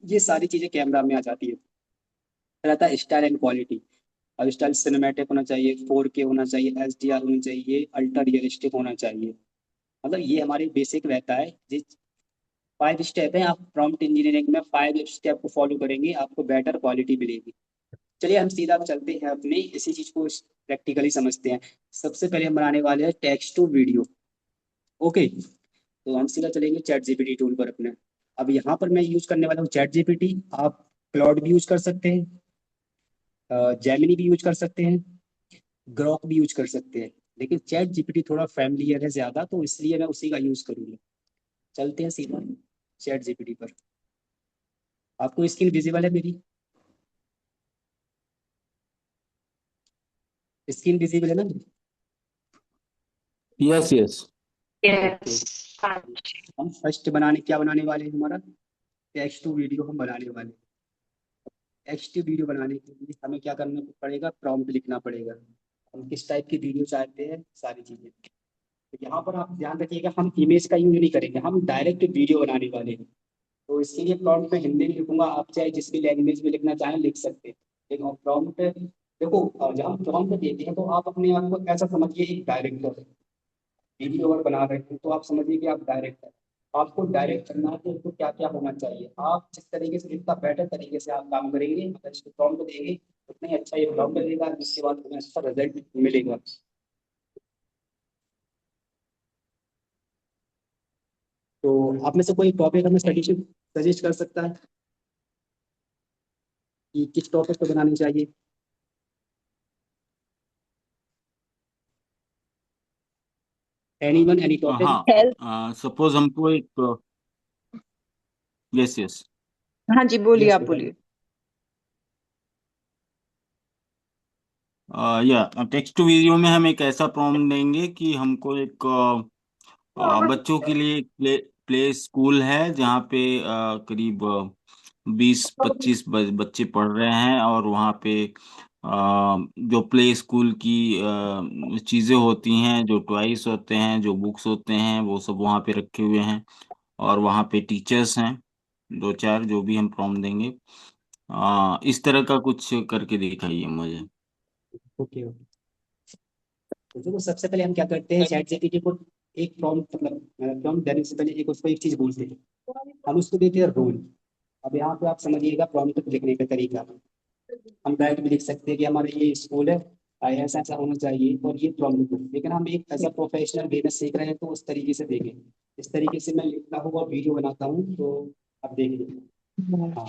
ये सारी चीजें कैमरा में आ जाती है। फिर आता है स्टाइल एंड क्वालिटी। अब स्टाइल सिनेमैटिक होना चाहिए, 4K होना चाहिए, HDR होनी चाहिए, अल्ट्रा रियलिस्टिक होना चाहिए। मतलब ये हमारी बेसिक रहता है। जिस 5 स्टेप है, आप प्रॉम्प्ट इंजीनियरिंग में 5 स्टेप को फॉलो करेंगे, आपको बेटर क्वालिटी मिलेगी। चलिए हम सीधा चलते हैं अपने इसी चीज को प्रैक्टिकली समझते हैं। सबसे पहले हम बनाने वाले हैं टेक्स्ट टू वीडियो। ओके, तो हम सीधा चलेंगे चैट जीपीटी टूल पर अपने। अब यहाँ पर मैं यूज करने वाला हूँ चैट जीपीटी। आप क्लाउड भी यूज कर सकते हैं, जेमिनी भी यूज कर सकते हैं, ग्रॉक भी यूज कर सकते हैं, लेकिन चैट जीपीटी थोड़ा फैमिलियर है ज्यादा, तो इसलिए मैं उसी का यूज करूंगा। चलते हैं सीधा चैट जीपीटी पर। आपको स्क्रीन विजिबल है मेरी, स्क्रीन विजिबल है ना। Yes yes. Okay, Yes. हाँ जी। हम फर्स्ट बनाने क्या बनाने वाले हैं, हमारा टेक्स्ट टू वीडियो हम बनाने वाले हैं। टेक्स्ट टू वीडियो बनाने के लिए हमें क्या करना पड़ेगा, प्रॉम्प्ट लिखना पड़ेगा। हम किस टाइप की वीडियो चाहते हैं, सारी चीजें। तो यहाँ पर आप ध्यान रखिएगा, हम इमेज का यूज नहीं करेंगे, हम डायरेक्ट वीडियो बनाने वाले हैं। तो इसके लिए प्रॉम्प्ट में हिंदी में लिखूंगा, आप चाहे जिस भी लैंग्वेज में लिखना चाहें लिख सकते हैं। लेकिन प्रॉम्प्ट देखो, जब हम प्रॉम्प्ट देते हैं तो आप अपने आप को ऐसा समझिए एक डायरेक्टर। वीडियो अगर बना रहे हैं तो आप समझिए कि आप डायरेक्टर। आपको डायरेक्ट करना है तो इसको क्या क्या होना चाहिए, आप जिस तरीके से, जितना बेटर तरीके से आप काम करेंगे, अगर इसको प्रॉम्प्ट देंगे उतना ही अच्छा ये प्रॉम्प्ट देगा, जिसके बाद हमें अच्छा रिजल्ट मिलेगा। तो आप में से कोई टॉपिक हमें सजेशन सजेस्ट कर सकता है कि किस टॉपिक पर बनानी चाहिए। Anyone, any topic. हेल्थ। हाँ, सपोज हमको एक, यस यस, हाँ जी, बोलिए, यस आप गो बोलिए। या टेक्स्ट टू वीडियो में हम एक ऐसा प्रॉम्प्ट देंगे कि हमको एक बच्चों के लिए एक प्ले स्कूल है जहाँ पे करीब 20-25 बच्चे पढ़ रहे हैं, और वहाँ पे जो प्ले स्कूल की चीज़ें होती हैं, जो टॉयज होते हैं, जो बुक्स होते हैं, वो सब वहाँ पे रखे हुए हैं। और वहाँ पे टीचर्स हैं 2-4, जो भी हम प्रॉम्प्ट देंगे। इस तरह का कुछ करके दिखाइए मुझे। Okay okay. तो देखो सबसे पहले हम क्या करते हैं, चैट जीपीटी को एक प्रॉम्प्ट, मतलब प्रॉम्प्ट देने से पहले एक उसको एक चीज बोलते हैं, हम उसको देते हैं रोल। अब यहाँ पे आप समझिएगा प्रॉम्प्ट लिखने का तरीका। हम डायरेक्ट भी लिख सकते हैं कि हमारा ये स्कूल है, ऐसा ऐसा होना चाहिए और ये प्रॉम्प्ट है, लेकिन हम एक एज अ प्रोफेशनल वे में सीख रहे हैं तो उस तरीके से देखें। इस तरीके से मैं लिखता हूँ और वीडियो बनाता हूँ, तो आप देखिए। हाँ,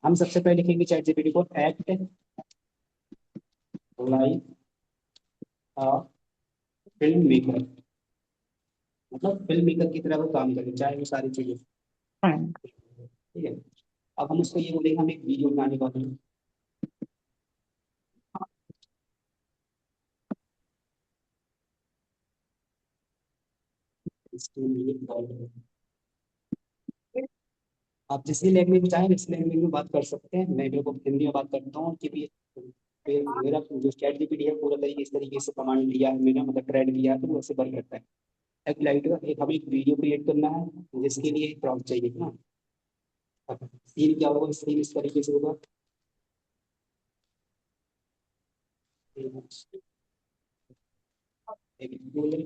हम सबसे पहले लिखेंगे चैट जीपीटी को act like a film maker, मतलब फिल्म मेकर की तरह वो काम करे, चाहे वो सारी चीजें। ठीक है, अब हम उसको ये बोलेंगे हम एक वीडियो बनाने वाले हैं। इसके लिए कॉल करें। आप जिस भी लैंग्वेज में चाहें इस लैंग्वेज में बात कर सकते हैं, मैं मेरे को हिंदी में बात करता हूँ क्योंकि मेरा जो चैट जीपीटी है पूरा तरीके इस तरीके से कमांड लिया है मैंने, मतलब ट्रेड किया है, तो वो ऐसे वर्क करता है। एक लाइट का एक हमें एक वीडियो क्रिएट करना है, जिसके लिए एक प्रॉम्प्ट चाहिए ना। अब सीन क्या होगा, सीन इस तरीके से होगा। एक स्कूल है।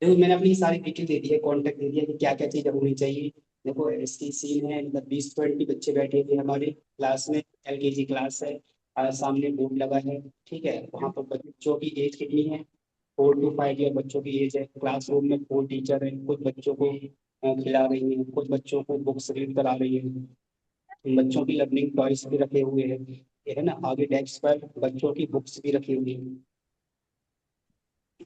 देखो मैंने अपनी सारी डिटेल दे दी है, कॉन्टेक्ट दे दिया कि क्या क्या चीज़ें होनी चाहिए। देखो इसकी सीन है, मतलब 20-20 बच्चे बैठे हुए हमारे क्लास में, एलकेजी क्लास है। सामने बोर्ड लगा है। ठीक है, वहाँ पर बच्चों की एज कितनी है, 4 to 5 ईयर बच्चों की एज है। क्लासरूम में 4 टीचर है, कुछ बच्चों को खिला रही है, कुछ बच्चों को बुक्स रीड करा रही है। बच्चों की लर्निंग टॉयस भी रखे हुए हैं, ये है ना, आगे डेस्क पर बच्चों की बुक्स भी रखी हुई है।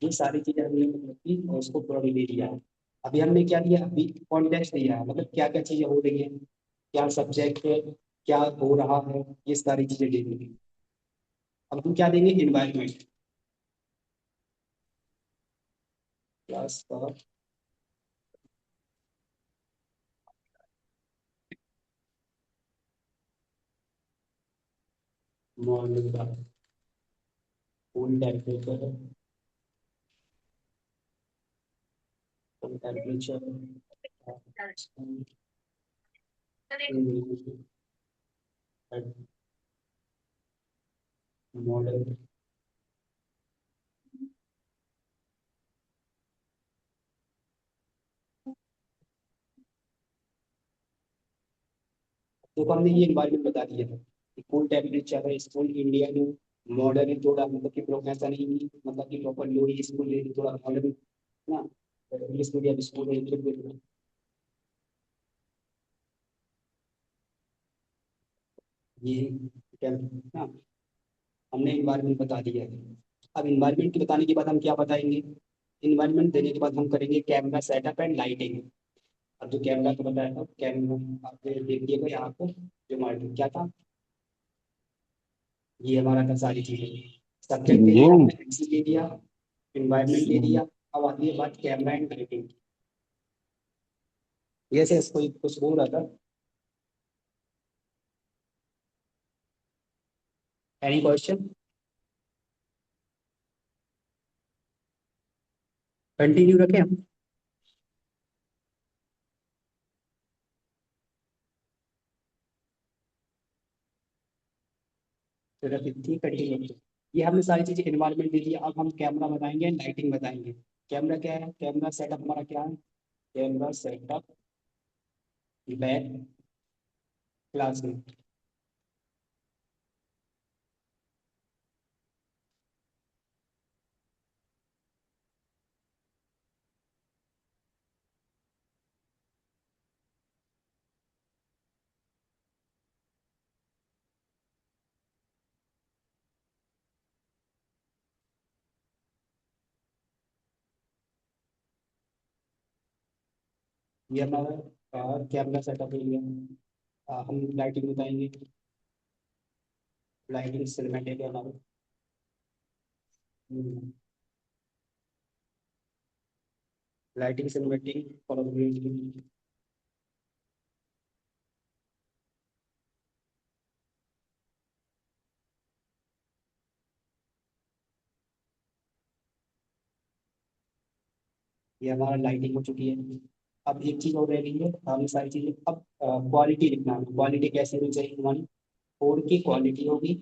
ये सारी चीजें हमने मतलब की और उसको पूरा भी दे दिया है। अभी हमने क्या दिया, अभी कॉन्टेक्स्ट दिया है, मतलब क्या क्या चीजें हो रही है, क्या सब्जेक्ट है, क्या हो रहा है, ये सारी चीजें दे देंगे। अब हम क्या देंगे, इन्वायरमेंट क्लास का मॉर्निंग का full temperature, full temperature model. तो हमने ये इन्वायरमेंट बता दिया है कि फुल टेम्परेचर है, स्कूल इंडिया में मॉडर्न है थोड़ा, मतलब कि ऐसा नहीं कि मतलब कि प्रॉपर लो ही स्कूल है, थोड़ा मॉडर्न ना, इंग्लिश मीडियम स्कूल है। ये क्या ना, हमने इन्वायरमेंट बता दिया है। अब इन्वायरमेंट के बताने के बाद हम क्या बताएंगे, इन्वायरमेंट देने के बाद हम करेंगे कैमरा सेटअप एंड लाइटिंग। अब जो कैमरा को बताया था, कैमरा आप देखिएगा यहाँ पर जो हमारे क्या था, ये हमारा था सारी चीजें। सब्जेक्ट दे दिया हमने, एक्सिस दे दिया, इन्वायरमेंट दे दिया। अब आती है बात कैमरा एंड लाइटिंग। जैसे कोई कुछ बोल रहा था, एनी क्वेश्चन, कंटिन्यू रखें हम। तो ठीक है, ठीक है। ये हमने सारी चीजें इन्वायरमेंट दे दी, अब हम कैमरा बताएंगे, लाइटिंग बताएंगे। कैमरा क्या है, कैमरा सेटअप हमारा क्या है, कैमरा सेटअप बैक क्लासरूम। ये हमारा कैमरा सेटअप एरिया। हम लाइटिंग बताएंगे, लाइटिंग सिनेमैटिक है हमारा। लाइटिंग सिनेमैटिक फॉर ये हमारा लाइटिंग हो चुकी है। अब एक चीज और रह गई है, हम सारी चीजें अब क्वालिटी लिखना है। क्वालिटी कैसे होनी चाहिए हमारी, 4K क्वालिटी होगी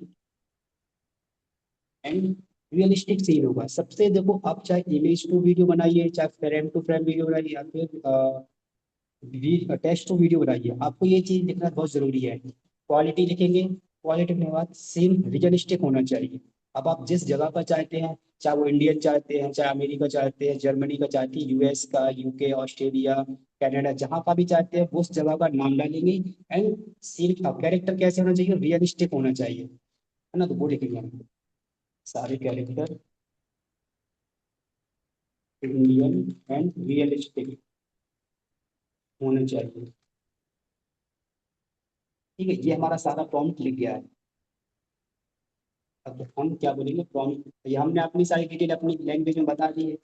एंड रियलिस्टिक सीन होगा सबसे। देखो आप चाहे इमेज टू वीडियो बनाइए, चाहे फ्रेम टू फ्रेम वीडियो बनाइए, या फिर टेक्स्ट टू वीडियो बनाइए, आपको ये चीज लिखना बहुत जरूरी है। क्वालिटी लिखेंगे, क्वालिटी के बाद सीन रियलिस्टिक होना चाहिए। अब आप जिस जगह का चाहते हैं, चाहे वो इंडियन चाहते हैं, चाहे अमेरिका चाहते हैं, जर्मनी का चाहते हैं, यूएस का, यूके, ऑस्ट्रेलिया, कनाडा, जहां का भी चाहते हैं उस जगह का नाम डालेंगे। एंड सीन का कैरेक्टर कैसे होना चाहिए, रियलिस्टिक होना चाहिए, है ना। तो वो लिखेंगे हम, सारे कैरेक्टर इंडियन एंड रियलिस्टिक होना चाहिए। ठीक है, ये हमारा सारा प्रॉम्प्ट लिख गया है। अब हम क्या बोलेंगे, प्रॉम्प्ट, ये हमने अपनी सारी डिटेल अपनी लैंग्वेज में बता दी है।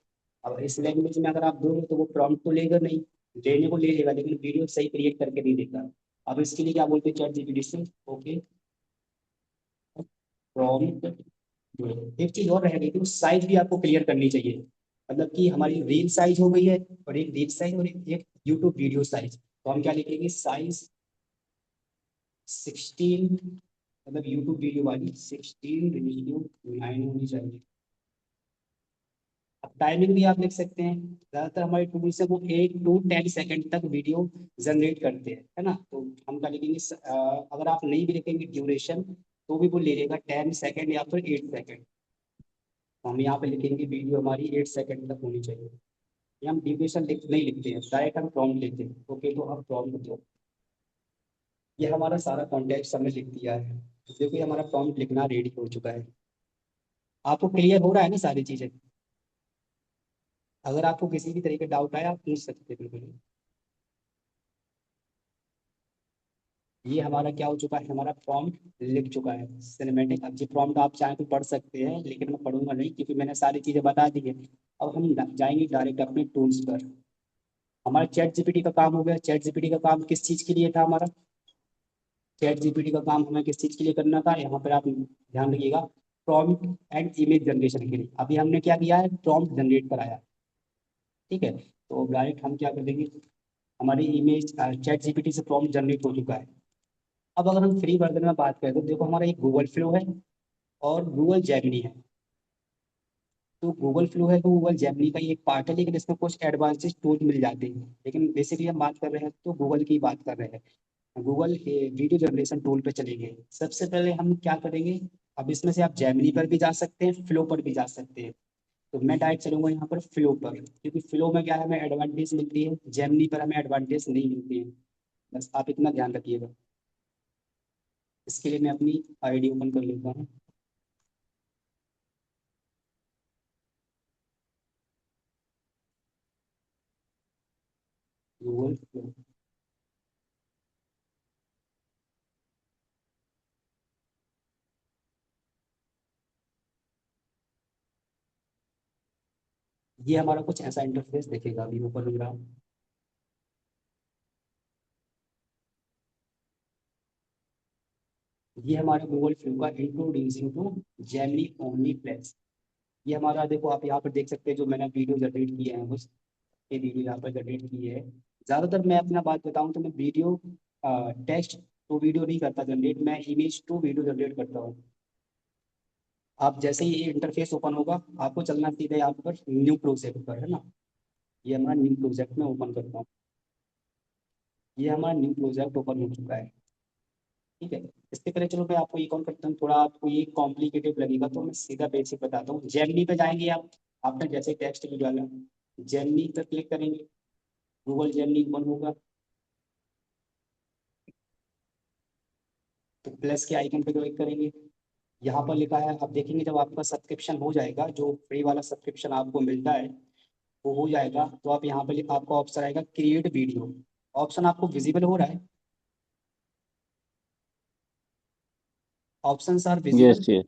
अब इस लैंग्वेज में अगर आप दोगे तो वो प्रॉम्प्ट तो लेगा नहीं, लेने को ले लेगा लेकिन वीडियो सही क्रिएट करके नहीं देगा। अब इसके लिए क्या बोलते हैं, चैट जीपीटी से ओके प्रॉम्प्ट। एक चीज और रह गई थी, साइज भी आपको क्लियर करनी चाहिए। मतलब कि हमारी रील साइज हो गई है, और एक रील साइज और एक यूट्यूब वीडियो साइज। तो हम क्या लिखेंगे, साइज 16, मतलब यूट्यूब वीडियो वाली 16:9 होनी चाहिए। अब टाइमिंग भी आप लिख सकते हैं, ज्यादातर हमारे टूल से वो 8 to 10 सेकंड तक वीडियो जनरेट करते हैं, है ना। तो हम क्या लिखेंगे, अगर आप नहीं भी लिखेंगे ड्यूरेशन, तो भी वो ले लेगा 10 सेकंड या फिर 8 सेकंड। तो हम यहाँ पे लिखेंगे वीडियो हमारी 8 सेकंड तक होनी चाहिए। ये हम ड्यूरेशन नहीं लिखते हैं, डायरेक्ट हम प्रॉम्प्ट लिखते हैं। ओके, तो अब प्रॉम्प्ट दो। ये हमारा सारा कॉन्टेक्स्ट हमने लिख दिया है। तो देखो ये हमारा प्रॉम्प्ट लिखना रेडी हो चुका है। आपको क्लियर हो रहा है ना सारी चीजें। अगर आपको किसी भी तरीके डाउट आया आप पूछ सकते हैं बिल्कुल। ये हमारा क्या हो चुका है, हमारा प्रॉम्प्ट लिख चुका है सिनेमैटिक। अब ये प्रॉम्प्ट आप चाहें तो पढ़ सकते हैं, लेकिन मैं पढ़ूंगा नहीं क्योंकि मैंने सारी चीजें बता दी है। अब हम जाएंगे डायरेक्ट अपने टूल्स पर। हमारा चैट जीपीटी का काम हो गया। चैट जीपीटी का काम किस चीज के लिए था हमारा, चैट जीपीटी का काम हमें किस चीज के लिए करना था, यहाँ पर आप ध्यान रखिएगा, प्रॉम्प्ट एंड इमेज जनरेशन के लिए। अभी हमने क्या किया है, प्रॉम्प्ट जनरेट कराया। ठीक है, तो डायरेक्ट हम क्या करेंगे, हमारी इमेज चैट जीपीटी से प्रॉम्प्ट जनरेट हो चुका है। अब अगर हम फ्री वर्जन में बात करें तो देखो हमारा एक गूगल फ्लो है और गूगल जेमिनी है। तो गूगल फ्लो है तो गूगल जेमिनी का ही एक पार्ट है, लेकिन इसमें कुछ एडवांसेस टूल मिल जाते हैं। लेकिन बेसिकली हम बात कर रहे हैं तो गूगल की बात कर रहे हैं। गूगल वीडियो जनरेशन टूल पे चलेंगे। सबसे पहले हम क्या करेंगे, अब इसमें से आप जेमिनी पर भी जा सकते हैं, फ्लो पर भी जा सकते हैं। तो मैं डायरेक्ट चलूंगा यहाँ पर फ्लो पर, क्योंकि फ्लो में क्या है, हमें एडवांटेज मिलती है, जेमिनी पर हमें एडवांटेज नहीं मिलती है। बस आप इतना ध्यान रखिएगा। इसके लिए मैं अपनी आईडी ओपन कर लेता हूँ, गूगल फ्लो। ये हमारा कुछ ऐसा इंटरफेस दिखेगा, अभी ओपन हो रहा। ये हमारा गूगल फ्लो का introducing to Gemini only place. ये हमारा देखो, आप यहाँ पर देख सकते हैं जो मैंने वीडियो जनरेट किए हैं, उस ये वीडियो यहाँ पर जनरेट की है। ज़्यादातर मैं अपना बात बताऊँ तो मैं वीडियो टेक्स्ट टू वीडियो नहीं करता जनरेट, मैं इमेज टू वीडियो जनरेट करता हूँ। आप जैसे ही ये इंटरफेस ओपन होगा आपको चलना सीधे यहाँ पर न्यू प्रोजेक्ट पर, है ना। ये हमारा न्यू प्रोजेक्ट में ओपन करता हूँ। ये हमारा न्यू प्रोजेक्ट ओपन हो चुका है। ठीक है, इसके पहले चलो मैं आपको ये कौन करता हूँ, थोड़ा आपको ये कॉम्प्लिकेटेड लगेगा तो मैं सीधा बेसिक बताता हूँ। जेमिनी पे जाएंगे आप, आपने जैसे टेक्स्ट भी डाला, जेमिनी पर क्लिक करेंगे, गूगल जेमिनी ओपन होगा। तो प्लस के आइकन पे क्लिक करेंगे, यहाँ पर लिखा है, आप देखेंगे जब आपका सब्सक्रिप्शन हो जाएगा, जो फ्री वाला सब्सक्रिप्शन आपको मिलता है वो हो जाएगा, तो आप यहाँ पर आपका ऑप्शन आएगा क्रिएट वीडियो। ऑप्शन आपको विजिबल हो रहा है, option are visible. Yes yes.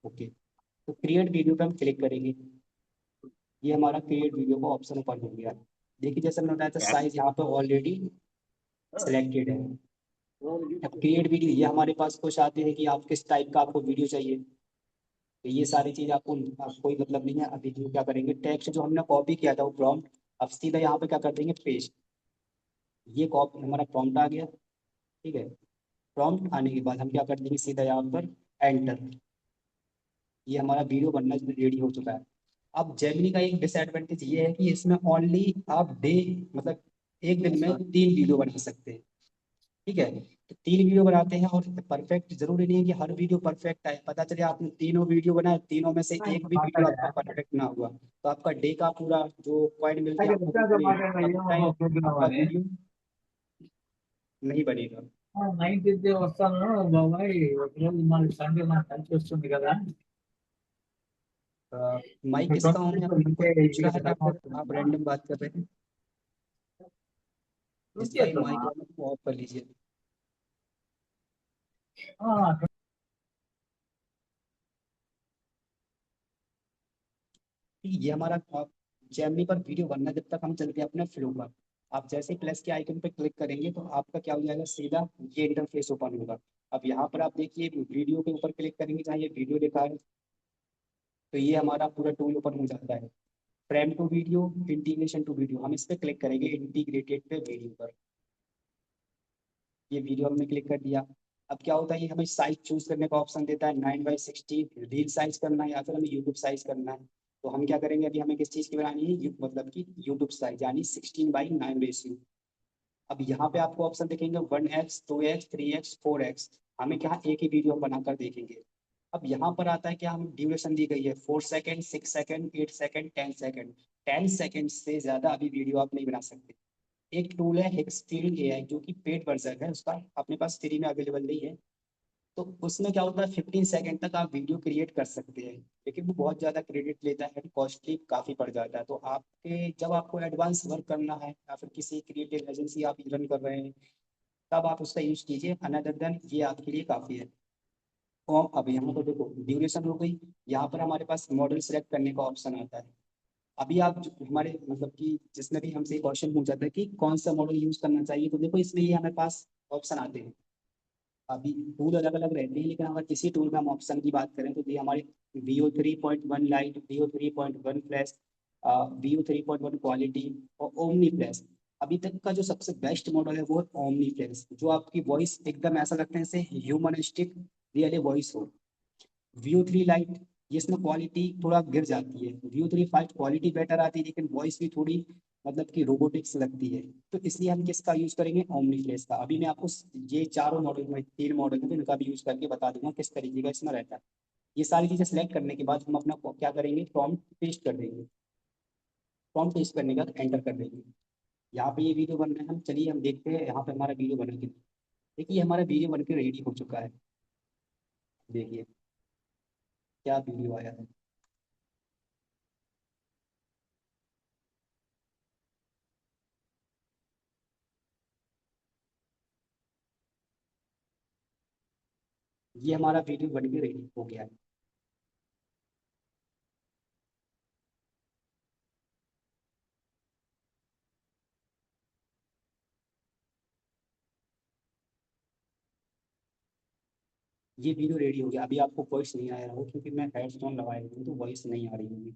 Okay, तो क्रिएट वीडियो पे हम क्लिक करेंगे। ये हमारा क्रिएट वीडियो का ऑप्शन ओपन हो गया। देखिए जैसे मैंने बताया था, साइज यहाँ पे ऑलरेडी सिलेक्टेड है। अब क्रिएट वीडियो, ये हमारे पास कुछ आते हैं कि आप किस टाइप का आपको वीडियो चाहिए, तो ये सारी चीज आपको कोई मतलब नहीं है। अभी जो क्या करेंगे, टेक्स्ट जो हमने कॉपी किया था वो प्रॉम्प्ट, अब सीधा यहाँ पे क्या कर देंगे, पेस्ट। ये कॉपी हमारा प्रॉम्प्ट आ गया। ठीक है, प्रॉम्प्ट आने के बाद हम क्या कर देंगे, सीधा यहाँ पर एंटर। ये हमारा वीडियो बनना रेडी हो चुका है। अब जेमिनी का एक डिसएडवांटेज ये है कि इसमें ओनली आप डे, मतलब एक दिन में 3 वीडियो बना सकते हैं। ठीक है, तो 3 वीडियो बनाते हैं, और परफेक्ट जरूरी नहीं है कि हर वीडियो परफेक्ट आए। पता चले आपने तीनों वीडियो बनाए, तीनों में से एक भी वीडियो आपका परफेक्ट ना हुआ, तो आपका डे का पूरा जो पॉइंट मिलते हैं आपको वो मिलेगा, आपका वीडियो नहीं बनेगा। నైన్త్ డే వస్తాను బాబాయ్ ఒకరోజు మళ్ళీ సండే నాకు కలిసి వస్తుంది కదా माइक किसका ऑन है, आपको कुछ पूछ रहा है या फिर आप रैंडम बात कर रहे हैं? जिसका ये माइक ऑन है वो ऑफ कर लीजिए। ये हमारा जेमिनी पर वीडियो बनना, जब तक हम चलते हैं अपने फ्लो पर। आप जैसे प्लस के आइकन पे क्लिक करेंगे तो आपका क्या हो जाएगा, सीधा ये इंटरफेस ओपन होगा। अब यहाँ पर आप देखिए वीडियो के ऊपर क्लिक करेंगे जहाँ ये वीडियो लिखा है, तो ये हमारा पूरा टूल ओपन हो जाता है। Frame to video, integration to video, हम इस पर क्लिक करेंगे, इंटीग्रेटेड पे वीडियो पर। ये वीडियो हमने क्लिक कर दिया। अब क्या होता है, ये हमें साइज चूज करने का ऑप्शन देता है, 9x16 रील साइज करना है या फिर हमें यूट्यूब साइज करना है। तो हम क्या करेंगे, अभी हमें किस चीज़ की बनानी है, मतलब कि यूट्यूब साइज, यानी 16:9 रेशियो। अब यहाँ पे आपको ऑप्शन दिखेंगे 1x 2x 3x 4x। हमें क्या एक ही वीडियो बनाकर देखेंगे। अब यहाँ पर आता है क्या, हमें ड्यूरेशन दी गई है 4 second, 6 second, 8 second, 10 second. 10 second से ज्यादा अभी वीडियो आप नहीं बना सकते। एक टूल है हिक्सफील्ड एआई, जो कि पेड वर्जन है उसका, अपने पास फ्री में अवेलेबल नहीं है। तो उसमें क्या होता है, 15 सेकेंड तक आप वीडियो क्रिएट कर सकते हैं, लेकिन वो बहुत ज़्यादा क्रेडिट लेता है, कॉस्टली काफ़ी पड़ जाता है। तो आपके जब आपको एडवांस वर्क करना है या फिर किसी क्रिएटिव एजेंसी आप रन कर रहे हैं, तब आप उसका यूज़ कीजिए, अनदर देन ये आपके लिए काफ़ी है। तो अब यहाँ पर देखो ड्यूरेशन हो गई। यहाँ पर हमारे पास मॉडल सेलेक्ट करने का ऑप्शन आता है। अभी आप हमारे मतलब कि जिसमें भी हमसे क्वेश्चन पूछा था कि कौन सा मॉडल यूज करना चाहिए, तो देखो इसमें ये हमारे पास ऑप्शन आते हैं। अभी टूल अलग अलग रहते हैं, लेकिन अगर किसी टूल में हम ऑप्शन की बात करें तो ये हमारे VO3.1 light, VO3.1 flash, VO3.1 quality और ओमनी फ्लैश। अभी तक का जो सबसे बेस्ट मॉडल है वो है ओमनी फ्लैश, जो आपकी वॉइस एकदम ऐसा लगता है जैसे ह्यूमनिस्टिक रियली वॉइस हो। VO3 लाइट, ये इसमें क्वालिटी थोड़ा गिर जाती है। VO3 फाइव क्वालिटी बेटर आती है, लेकिन वॉइस भी थोड़ी मतलब कि रोबोटिक्स लगती है। तो इसलिए हम किसका यूज करेंगे, ओमनी फ्लेश का। अभी मैं आपको ये चारों मॉडल में 3 मॉडल है, तो इनका भी यूज करके बता दूंगा किस तरीके का इसमें रहता है। ये सारी चीजें सेलेक्ट करने के बाद हम अपना क्या करेंगे, प्रॉम्प्ट पेस्ट कर देंगे। प्रॉम्प्ट पेस्ट करने के बाद एंटर कर देंगे। यहाँ पे ये वीडियो बन रहा है, हम चलिए हम देखते हैं यहाँ पे हमारा वीडियो बन के। देखिए हमारा वीडियो बन के रेडी हो चुका है। देखिए क्या वीडियो आया है। ये हमारा वीडियो बन के रेडी हो गया है। ये वीडियो रेडी हो गया। अभी आपको वॉइस नहीं आया हो क्योंकि मैं हेडफोन लगाए हुए हूँ, तो वॉइस नहीं आ रही होगी।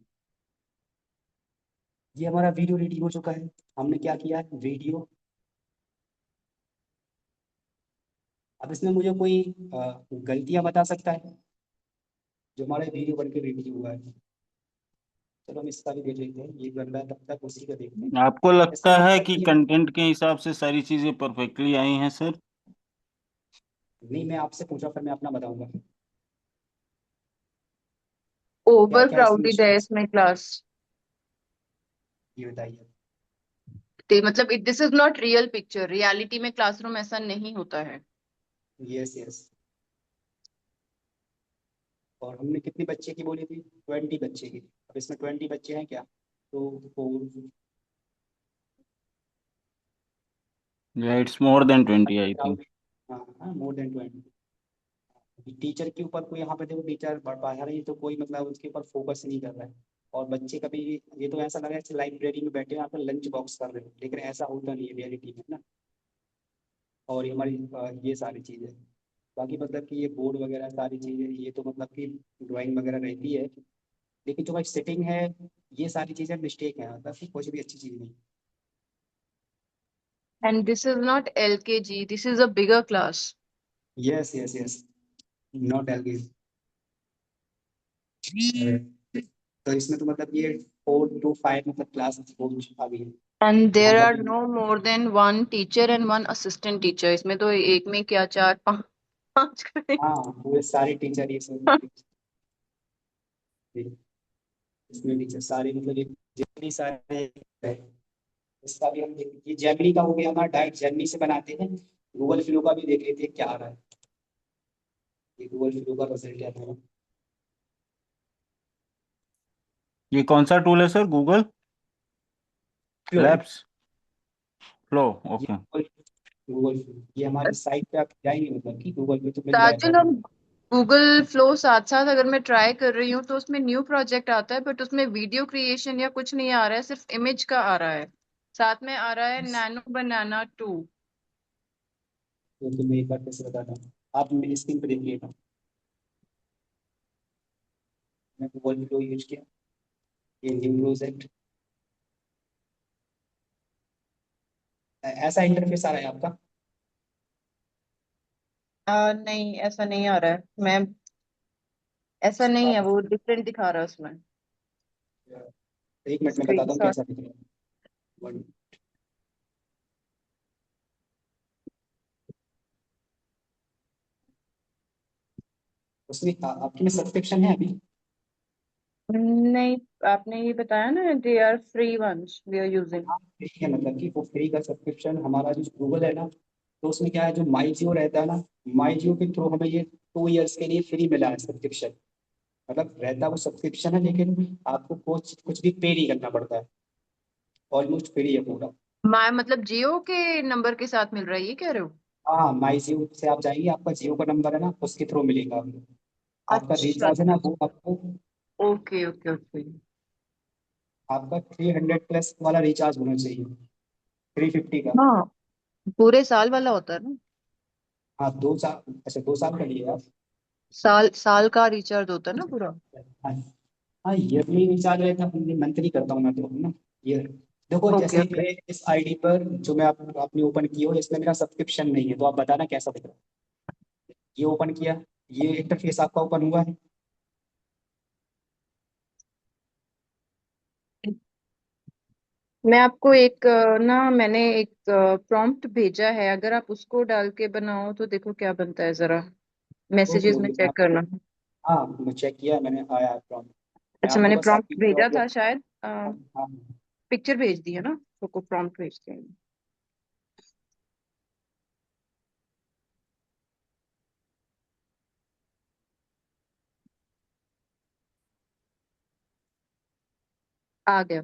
ये हमारा वीडियो रेडी हो चुका है। हमने क्या किया है, वीडियो। अब इसमें मुझे कोई गलतियां बता सकता है? जो हमारा वीडियो बन के रेडी हुआ है। चलो हम इसका भी देख लेते हैं, ये बन रहा है तब तक उसी का देखते हैं। आपको इसका लगता है मतलब कि ये कंटेंट के हिसाब से सारी चीजें परफेक्टली आई हैं सर? नहीं, मैं आपसे पूछा फिर मैं अपना बताऊंगा। क्या ओवर क्या इसमें क्राउडेड है मिस्टेक्स, इसमें क्लास। ये बताइए। मतलब this is not real picture, reality में क्लासरूम ऐसा नहीं होता है। Yes yes. और हमने कितने बच्चे की बोली थी? 20 बच्चे की। अब इसमें 20 बच्चे हैं क्या? तो 4 it's more than 20 I think. Crowd. हाँ हाँ, मोर देन 20। टीचर के ऊपर कोई यहाँ पे देखो, टीचर पढ़ा रही है तो कोई मतलब उसके ऊपर फोकस नहीं कर रहा है। और बच्चे कभी, ये तो ऐसा लग रहा है लाइब्रेरी में बैठे हैं, यहाँ पर लंच बॉक्स कर रहे हैं, लेकिन ऐसा होता नहीं है रियलिटी में ना। और ये हमारी ये सारी चीज़ें, बाकी मतलब कि ये बोर्ड वगैरह सारी चीज़ें, ये तो मतलब कि ड्राइंग वगैरह रहती है, लेकिन जो भाई सिटिंग है, ये सारी चीज़ें मिस्टेक है, मतलब कि कुछ भी अच्छी चीज़ नहीं। And this is not LKG, this is a bigger class. Yes yes yes, naught L. तो इसमें तो मतलब ये 4 to 5 मतलब क्लास हो आ गई है। एंड यहाँ देयर पर are no more than one teacher and one assistant teacher. इसमें तो एक में क्या चार पांच पांच करें। हाँ, पूरे सारे टीचर ये सब, इसमें टीचर सारे मतलब ये जितनी सारे है। इसका भी हम ये जेमिनी का हो गया हमारा, डायरेक्ट जेमिनी से बनाते हैं। गूगल फ्लो का भी देख लेते हैं क्या आ रहा है। ये गूगल फ्लो का रिजल्ट है हमारा। ये कौन सा टूल है sir, Google flow, labs flow? ये ओके। गूगल फ्लो, ये हमारी साइट पे आप जाएंगे मतलब कि गूगल पे तो मिल जाएगा। ताजुल, हम गूगल फ्लो साथ साथ अगर मैं ट्राई कर रही हूँ तो उसमें न्यू प्रोजेक्ट आता है, बट उसमें वीडियो क्रिएशन या कुछ नहीं आ रहा है, सिर्फ इमेज का आ रहा है। साथ में आ रहा है नैनो बनाना 2। तो मैं एक बार कैसे बताता हूँ, आप मेरी स्क्रीन पे देखिएगा। मैं गूगल फ्लो यूज किया, ये न्यू प्रोजेक्ट, ऐसा इंटरफेस आ रहा है आपका। नहीं, ऐसा नहीं आ रहा है। मैं ऐसा नहीं आप है, वो डिफरेंट दिखा रहा है उसमें। एक मिनट में बताता हूँ स्क्रीनशॉट। कैसा दिख रहा है। उसमें आपके में सब्सक्रिप्शन है अभी? नहीं, आपने ये बताया ना, they are free once we are using. हाँ, फ्री है, मतलब कि वो फ्री का सब्सक्रिप्शन हमारा जो गूगल है ना, तो उसमें क्या है, जो माई जियो रहता है ना, माई जियो के थ्रू हमें ये 2 इयर्स के लिए फ्री मिला है सब्सक्रिप्शन। मतलब रहता वो सब्सक्रिप्शन है, लेकिन आपको कुछ कुछ भी पे नहीं करना पड़ता है, ऑलमोस्ट फ्री है पूरा। माय मतलब जियो के नंबर के साथ मिल रहा है, ये कह रहे हो? हाँ, माई जियो से आप जाएंगे, आपका जियो का नंबर है ना, उसके थ्रू मिलेगा आपको। आपका अच्छा रिचार्ज है ना, अच्छा। वो आपको, ओके ओके ओके। आपका 300+ वाला रिचार्ज होना चाहिए, 350 का। हाँ, पूरे साल वाला होता है ना। हाँ 2 साल, अच्छा 2 साल का लिए आप। साल साल का रिचार्ज होता है ना पूरा। हाँ हाँ, ईयरली रिचार्ज रहता है, मंथली करता हूँ मैं तो ना, ईयर। देखो ओके जैसे ओके। मेरे इस आईडी पर जो मैं आपने ओपन की हो, इसमें मेरा सब्सक्रिप्शन नहीं है, तो आप बताना कैसा दिख रहा है। ये ओपन किया, ये इंटरफेस आपका ओपन हुआ है। मैं आपको एक मैंने एक प्रॉम्प्ट भेजा है, अगर आप उसको डाल के बनाओ तो देखो क्या बनता है जरा। ओके मैसेजेस में ओके, मैं चेक आपको, करना। हाँ मैं चेक किया, मैंने आया है प्रॉम्प्ट। मैं अच्छा, आपको मैंने बस प्रॉम्प्ट आपकी भेजा प्रॉब्लम, था शायद। हाँ हाँ, पिक्चर भेज दी है ना, तो प्रॉम्प्ट भेजते हैं। आ गया।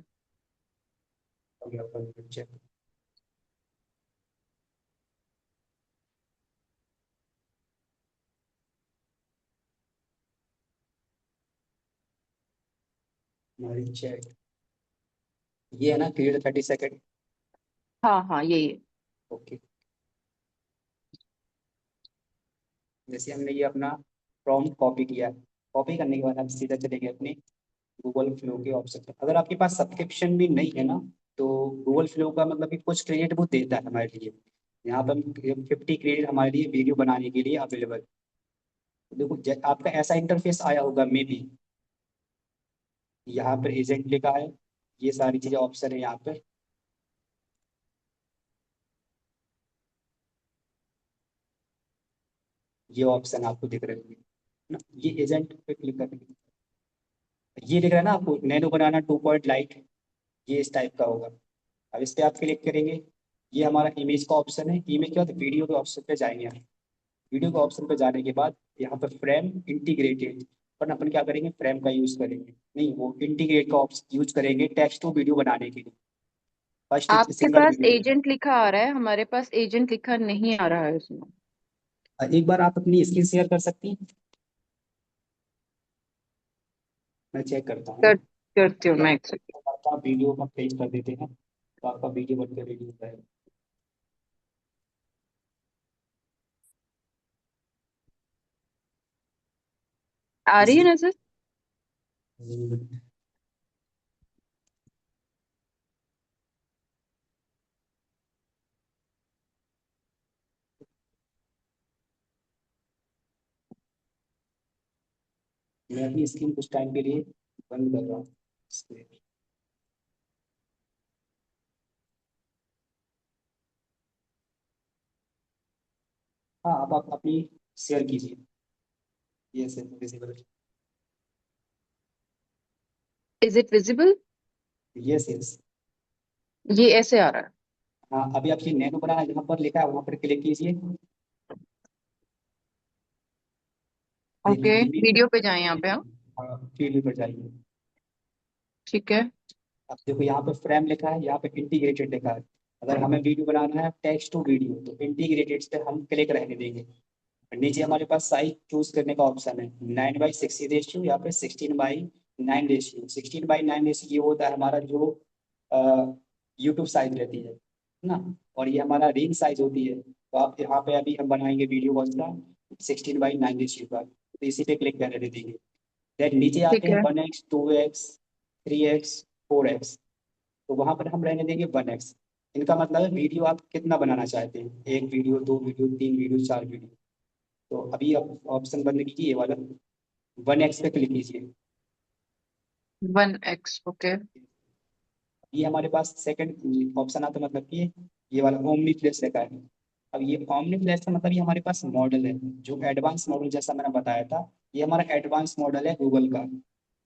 चेक। हमारी चेक, ये है ना, क्लियर 30 सेकेंड। हाँ हाँ, यही है। ओके, जैसे हमने ये अपना प्रॉम्प्ट कॉपी किया, कॉपी करने के बाद हम सीधा चलेंगे अपने गूगल फ्लो के ऑप्शन पर। अगर आपके पास सब्सक्रिप्शन भी नहीं है ना, तो गूगल फ्लो का मतलब कि कुछ क्रेडिट वो देता है हमारे लिए। यहाँ पर 50 क्रेडिट हमारे लिए वीडियो बनाने के लिए अवेलेबल। देखो आपका ऐसा इंटरफेस आया होगा मे बी, यहाँ पर एजेंट लिखा है, ये सारी चीजें ऑप्शन है यहाँ पे। ये ऑप्शन आपको दिख रहे होंगे ना, ये एजेंट पे क्लिक करके ये दिख रहा है ना आपको, नैनो बनाना 2 पॉइंट लाइट, ये इस टाइप का होगा। अब इस पे आप क्लिक करेंगे, ये हमारा इमेज का ऑप्शन है। इमेज के बाद वीडियो के ऑप्शन पे जाएंगे हम। वीडियो के ऑप्शन पे जाने के बाद यहाँ पर फ्रेम इंटीग्रेटेड, पर अपन क्या करेंगे, फ्रेम का यूज करेंगे नहीं, वो इंटीग्रेट का ऑप्शन यूज करेंगे टेक्स्ट टू वीडियो बनाने के लिए। फर्स्ट आपके सिंगल पास वीडियो। एजेंट लिखा आ रहा है, हमारे पास एजेंट लिखा नहीं आ रहा है उसमें। एक बार आप अपनी स्क्रीन शेयर कर सकती हैं, मैं चेक करता हूँ कर ना। करती हूँ या मैं एक सेकंड। आपका वीडियो का पेज कर देते हैं, तो आपका वीडियो बनकर रेडी होता है। आ रही है इसी नजर? मैं अपनी स्क्रीन कुछ टाइम के लिए बंद कर रहा हूँ। हाँ, अब आप अपनी शेयर कीजिए, ये से visible. Is it visible? Yes yes. ये ऐसे आ रहा है। हाँ, अभी आप ये नैनो बनाना जहाँ पर लिखा है वहाँ पर क्लिक कीजिए। ओके, देखिए इमेज। वीडियो पे जाए यहाँ पे, हाँ। हाँ, फील्ड पर जाइए। ठीक है। अब देखो यहाँ पे फ्रेम लिखा है, यहाँ पे इंटीग्रेटेड लिखा है। अगर हमें वीडियो बनाना है टेक्स्ट टू वीडियो, तो इंटीग्रेटेड पे हम क्लिक रहने देंगे। और नीचे हमारे पास साइज चूज करने का ऑप्शन है, 9:16 या फिर 16:9। 16:9 ये होता है हमारा जो यूट्यूब साइज रहती है ना, और ये हमारा रील साइज होती है। तो आप यहाँ पे अभी हम बनाएंगे वीडियो का 16:9 का, तो इसी पे क्लिक करने देंगे। देन नीचे आते ठीक हैं है। 1x 2x 3x 4x, तो वहां पर हम रहने देंगे 1x। इनका मतलब है वीडियो आप कितना बनाना चाहते हैं, एक वीडियो, 2 वीडियो, 3 वीडियो, 4 वीडियो। तो अभी आप ऑप्शन बंद कीजिए, ये वाला 1x पे क्लिक कीजिए। 1x, okay. ये हमारे पास सेकंड ऑप्शन आता है, मतलब कि ये वाला ओमनी फ्लैश रखा है। अब ये ओमनी फ्लैश का मतलब ये हमारे पास मॉडल है, जो एडवांस मॉडल जैसा मैंने बताया था, ये हमारा एडवांस मॉडल है गूगल का,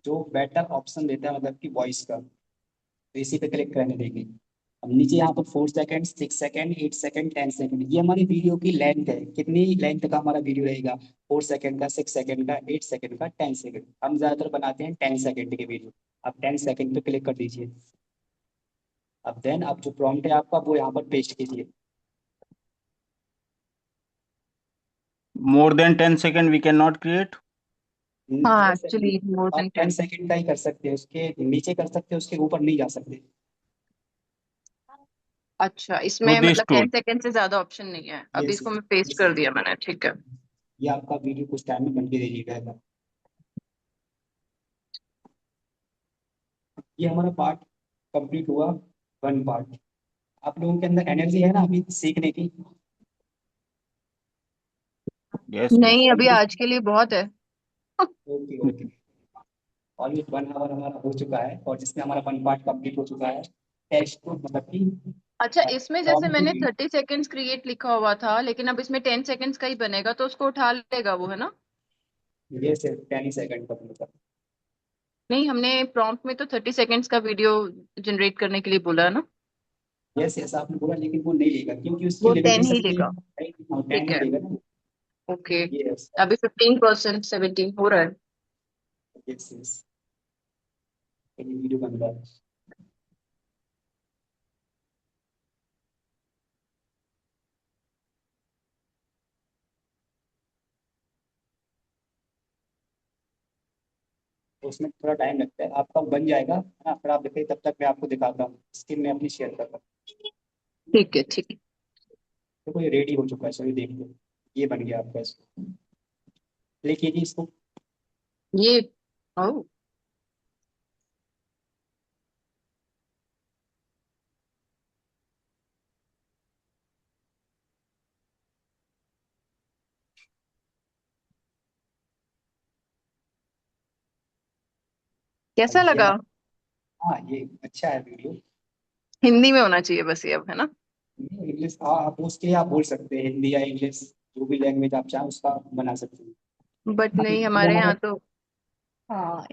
जो बेटर ऑप्शन देता है मतलब कि वॉइस का। तो इसी पे क्लिक करने देंगे। अब नीचे यहाँ पर 4 सेकेंड, 6 सेकेंड, 8 सेकेंड, 10 सेकेंड, ये हमारी वीडियो की लेंथ है, कितनी लेंथ का हमारा वीडियो रहेगा। 4 सेकेंड का, 6 सेकेंड का, 8 सेकेंड का, 10 सेकेंड। हम ज्यादातर बनाते हैं 10 सेकेंड के वीडियो। आप 10 सेकेंड पे क्लिक कर दीजिए। अब देन आप जो प्रॉम्प्ट है आपका वो यहाँ पर पेस्ट कीजिए। more than 10 second we cannot create. हाँ, यस, एक्चुअली मोर आप देन टेन 10। सेकेंड का ही कर सकते हैं, उसके नीचे कर सकते हैं, उसके ऊपर नहीं जा सकते। अच्छा, तो इसमें दिस मतलब टूल 10 सेकेंड से ज्यादा ऑप्शन नहीं है। अभी यस इसको मैं पेस्ट यस। कर दिया मैंने, ठीक है। ये आपका वीडियो कुछ टाइम में बन के रेडी रहेगा। ये हमारा पार्ट कंप्लीट हुआ, 1 पार्ट। आप लोगों के अंदर एनर्जी है ना अभी सीखने की? Yes yes. नहीं, अभी आज के लिए बहुत है। Okay okay. ऑलमोस्ट 1 आवर हमारा हो चुका है, और जिसमें हमारा 1 पार्ट कंप्लीट हो चुका है। टेस्ट टू मतलब कि अच्छा, इसमें जैसे फॉर्म टू। मैंने 30 सेकेंड्स क्रिएट लिखा हुआ था, लेकिन अब इसमें 10 सेकेंड्स का ही बनेगा, तो उसको उठा लेगा वो, है ना? ये सिर्फ 10 ही सेकंड का होगा। नहीं, हमने प्रॉम्प्ट में तो 30 सेकेंड्स का वीडियो जनरेट करने के लिए बोला है ना। यस यस, आपने बोला, लेकिन वो नहीं लेगा क्योंकि उसकी वो 10 ही लिमिटेशन भी लेगा। है। हाँ, 10 ठीक ही है। लेगा ना। ओके। यस अभी 15%, 17 हो रहा है। Yes yes. ये वीडियो बन रहा है। तो उसमें थोड़ा टाइम लगता है, आपका बन जाएगा है ना, फिर आप देखिए, तब तक मैं आपको दिखाता हूँ स्क्रीन में अपनी शेयर कर रहा हूँ। ठीक है, ठीक है। देखो ये रेडी हो चुका है, चलिए देख लो। ये बन गया आपका, इसको क्लिक कीजिए इसको। ये ओ कैसा ये लगा? हाँ, ये अच्छा है वीडियो। हिंदी में होना चाहिए बस ये अब, है ना? इंग्लिश, हाँ, आप उसके लिए आप बोल सकते हैं हिंदी या इंग्लिश, जो भी लैंग्वेज आप चाहें उसका आप बना सकते हैं। बट हाँ, नहीं, ये हमारे हमारा, यहाँ तो हाँ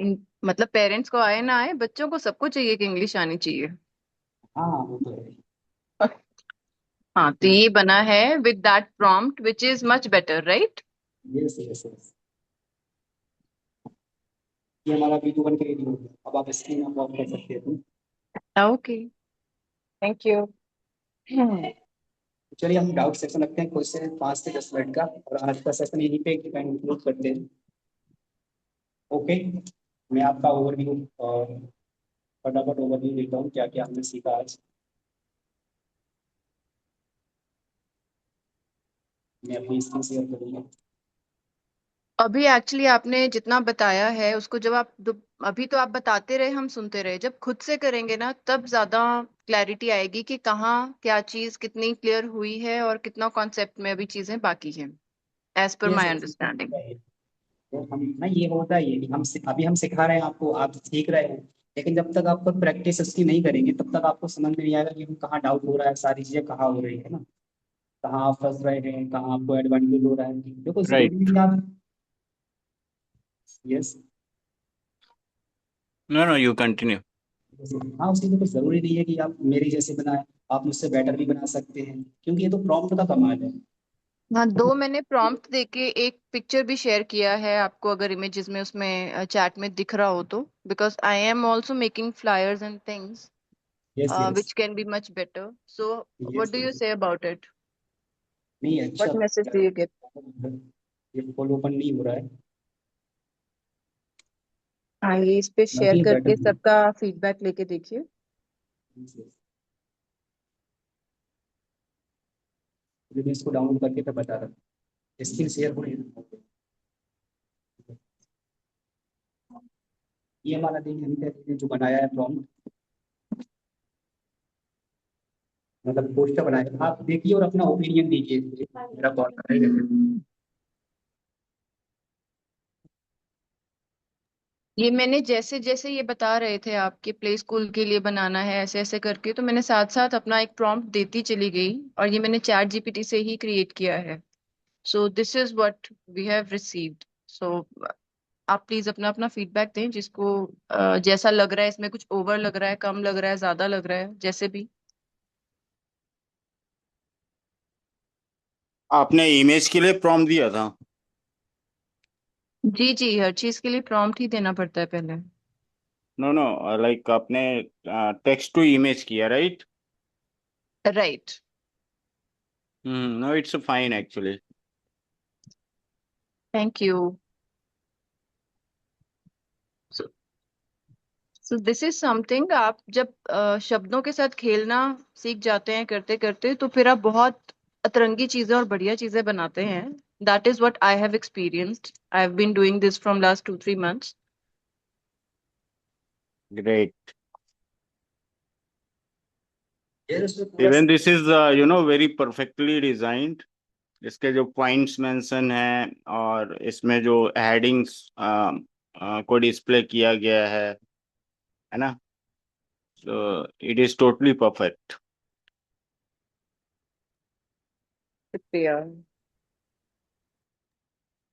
मतलब पेरेंट्स को आए ना आए, बच्चों को सबको चाहिए कि इंग्लिश आनी चाहिए। हाँ वो तो है। हाँ, तो ये बना है with that prompt which is much better, right? Yes yes yes, ये हमारा वीडियो बन के रेडी हो गया। अब आप स्क्रीन आप ऑफ कर सकते हैं। Okay, thank you. चलिए हम डाउट सेक्शन रखते हैं कुछ से 5 से 10 मिनट का, और आज का सेशन यहीं पे कंक्लूड करते हैं। ओके, मैं आपका ओवरव्यू फटाफट ओवरव्यू देता हूँ क्या क्या हमने सीखा आज। मैं अपनी स्क्रीन शेयर करूँगा। अभी एक्चुअली आपने जितना बताया है उसको जब अभी तो आप बताते रहे, हम सुनते रहे। जब खुद से करेंगे ना तब ज्यादा क्लैरिटी आएगी कि कहाँ क्या चीज कितनी क्लियर हुई है और कितना कॉन्सेप्ट में अभी चीजें बाकी हैं, as per yes my yes, understanding. तो हम ना, ये होता ही है कि अभी हम सिखा रहे हैं आपको, आप सीख रहे हैं, लेकिन जब तक आप खुद प्रैक्टिस उसकी नहीं करेंगे तब तक आपको समझ में नहीं आएगा कि हम कहाँ डाउट हो रहा है, सारी चीजें कहाँ हो रही है ना, कहाँ आप फंस रहे हैं, कहाँ आपको एडवांटेज हो रहा है। देखो जरूरी राइट। नहीं आप, yes, no no, you continue. हाँ, उसके लिए कुछ जरूरी नहीं है कि आप मेरे जैसे बनाए, आप मुझसे बेटर भी बना सकते हैं, क्योंकि ये तो प्रॉम्प्ट का कमाल है। हाँ, दो मैंने प्रॉम्प्ट देके एक पिक्चर भी शेयर किया है आपको, अगर इमेजेस में उसमें चैट में दिख रहा हो तो, because I am also making flyers and things yes yes which can be much better. So what yes do you yes, say about it? नहीं अच्छा, What message do you get? ये फॉलो ओपन नहीं हो रहा है, आइए इस पे शेयर बाकी ये करके बेटर सबका फीडबैक लेके देखिए। है। मैं इसको डाउनलोड करके तो बता रहा हूँ, स्क्रीन शेयर हो रही है। ये हमारा दिन हमने जो बनाया है प्रॉम्प्ट, मतलब पोस्टर बनाया है, आप देखिए और अपना ओपिनियन दीजिए इस पे। मेरा कॉल करेगा। ये मैंने जैसे जैसे ये बता रहे थे आपके प्ले स्कूल के लिए बनाना है ऐसे ऐसे करके, तो मैंने साथ साथ अपना एक प्रॉम्प्ट देती चली गई, और ये मैंने चैट जीपीटी से ही क्रिएट किया है। So this is what we have received. So आप प्लीज अपना अपना फीडबैक दें, जिसको जैसा लग रहा है, इसमें कुछ ओवर लग रहा है, कम लग रहा है, ज्यादा लग रहा है, जैसे भी। आपने इमेज के लिए प्रॉम्प्ट दिया था? जी जी, हर चीज के लिए प्रॉम्प्ट ही देना पड़ता है पहले। नो नो, लाइक आपने टेक्स्ट टू इमेज किया, right? Right. No, it's fine actually. Thank you. So this is something, आप जब शब्दों के साथ खेलना सीख जाते हैं करते करते, तो फिर आप बहुत अतरंगी चीजें और बढ़िया चीजें बनाते हैं। That is what I have experienced. I have been doing this from last 2-3 months। Great. ये उसमें पूरा even this is very perfectly designed. इसके जो पॉइंट्स मेंशन हैं और इसमें जो हेडिंग्स को डिस्प्ले किया गया है ना? तो इट इज टोटली परफेक्ट। शुक्रिया।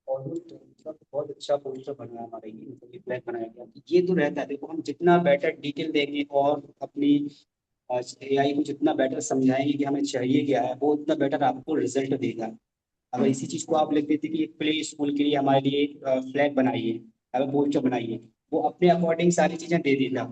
ऑलमोस्ट मतलब बहुत अच्छा पोस्टर बना है हमारा, ये मतलब ये प्लान बनाया गया। ये तो रहता है, देखो हम जितना बेटर डिटेल देंगे और अपनी एआई को जितना बेटर समझाएंगे कि हमें चाहिए क्या है, वो उतना बेटर आपको रिजल्ट देगा। अगर इसी चीज को आप लिख देते कि एक प्ले स्कूल के लिए हमारे लिए फ्लैग बनाइए, अगर पोस्टर बनाइए, वो अपने अकॉर्डिंग सारी चीजें दे देता।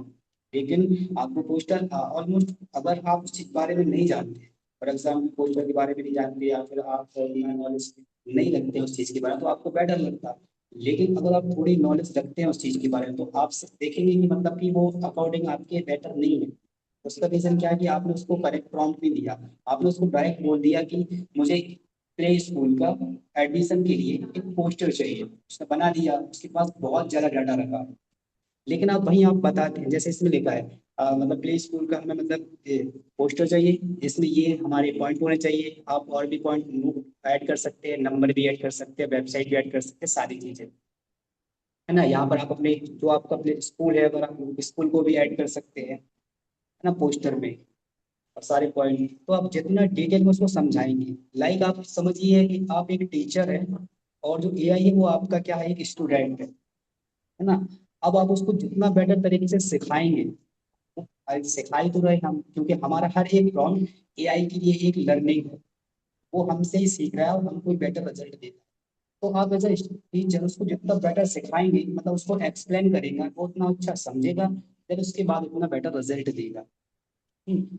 लेकिन आपको पोस्टर ऑलमोस्ट, अगर आप उस चीज बारे में नहीं जानते, फॉर एग्जाम्पल पोस्टर के बारे में नहीं जानते, या फिर आप नॉलेज नहीं रखते उस चीज के बारे में, तो आपको बेटर लगता। लेकिन अगर आप थोड़ी नॉलेज रखते हैं उस चीज के बारे में, तो आप देखेंगे कि मतलब कि वो अकॉर्डिंग आपके बेटर नहीं है। उसका रीजन क्या है कि आपने उसको करेक्ट प्रॉम्प्ट नहीं दिया, आपने उसको डायरेक्ट बोल दिया कि मुझे प्ले स्कूल का एडमिशन के लिए एक पोस्टर चाहिए, उसने बना दिया, उसके पास बहुत ज्यादा डाटा रखा। लेकिन आप वहीं आप बताते हैं, जैसे इसमें लिखा है मतलब प्ले स्कूल का हमें मतलब पोस्टर चाहिए, इसमें ये हमारे पॉइंट होने चाहिए, आप और भी पॉइंट ऐड कर सकते हैं, नंबर भी ऐड कर सकते हैं, वेबसाइट भी ऐड कर सकते हैं, सारी चीजें, है ना। यहाँ पर आप अपने जो आपका अपने स्कूल है, अगर आप स्कूल को भी ऐड कर सकते हैं, है ना, पोस्टर में, और सारे पॉइंट। तो आप जितना डिटेल में उसको समझाएंगे, लाइक आप समझिए कि आप एक टीचर है और जो एआई है वो आपका क्या है, एक स्टूडेंट है ना। अब आप उसको जितना बेटर तरीके से सिखाएंगे, आज सिखाई तो रहे हम, क्योंकि हमारा हर एक प्रॉम्प्ट एआई के लिए एक लर्निंग है, वो हमसे ही सीख रहा है और हमको बेटर रिजल्ट देता है। तो आप एज अ टीचर उसको जितना बेटर सिखाएंगे, मतलब उसको एक्सप्लेन करेंगे, वो उतना अच्छा समझेगा, फिर उसके बाद उतना बेटर रिजल्ट देगा।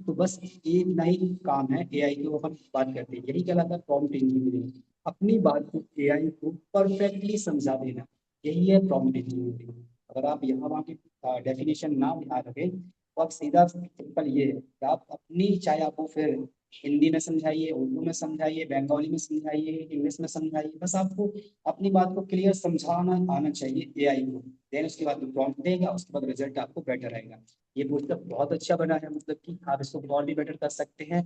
तो बस ये इतना ही काम है एआई की, वो अपन बात करते हैं, यही कहलाता है प्रॉम्प्ट इंजीनियरिंग। अपनी बात को एआई को परफेक्टली समझा देना, यही है प्रॉम्प्ट इंजीनियरिंग। अगर आप यहाँ वहाँ की डेफिनेशन ना ध्यान रखें, तो आप सीधा सिंपल ये है कि आप अपनी, चाहे आप वो फिर हिंदी में समझाइए, उर्दू में समझाइए, बंगाली में समझाइए, इंग्लिश में समझाइए, बस आपको अपनी बात को क्लियर समझाना आना चाहिए एआई को। देन उसके बाद प्रॉम्प्ट देगा, उसके बाद रिजल्ट आपको बेटर आएगा। ये पोस्टर बहुत अच्छा बना है, मतलब कि आप इसको और भी बेटर कर सकते हैं,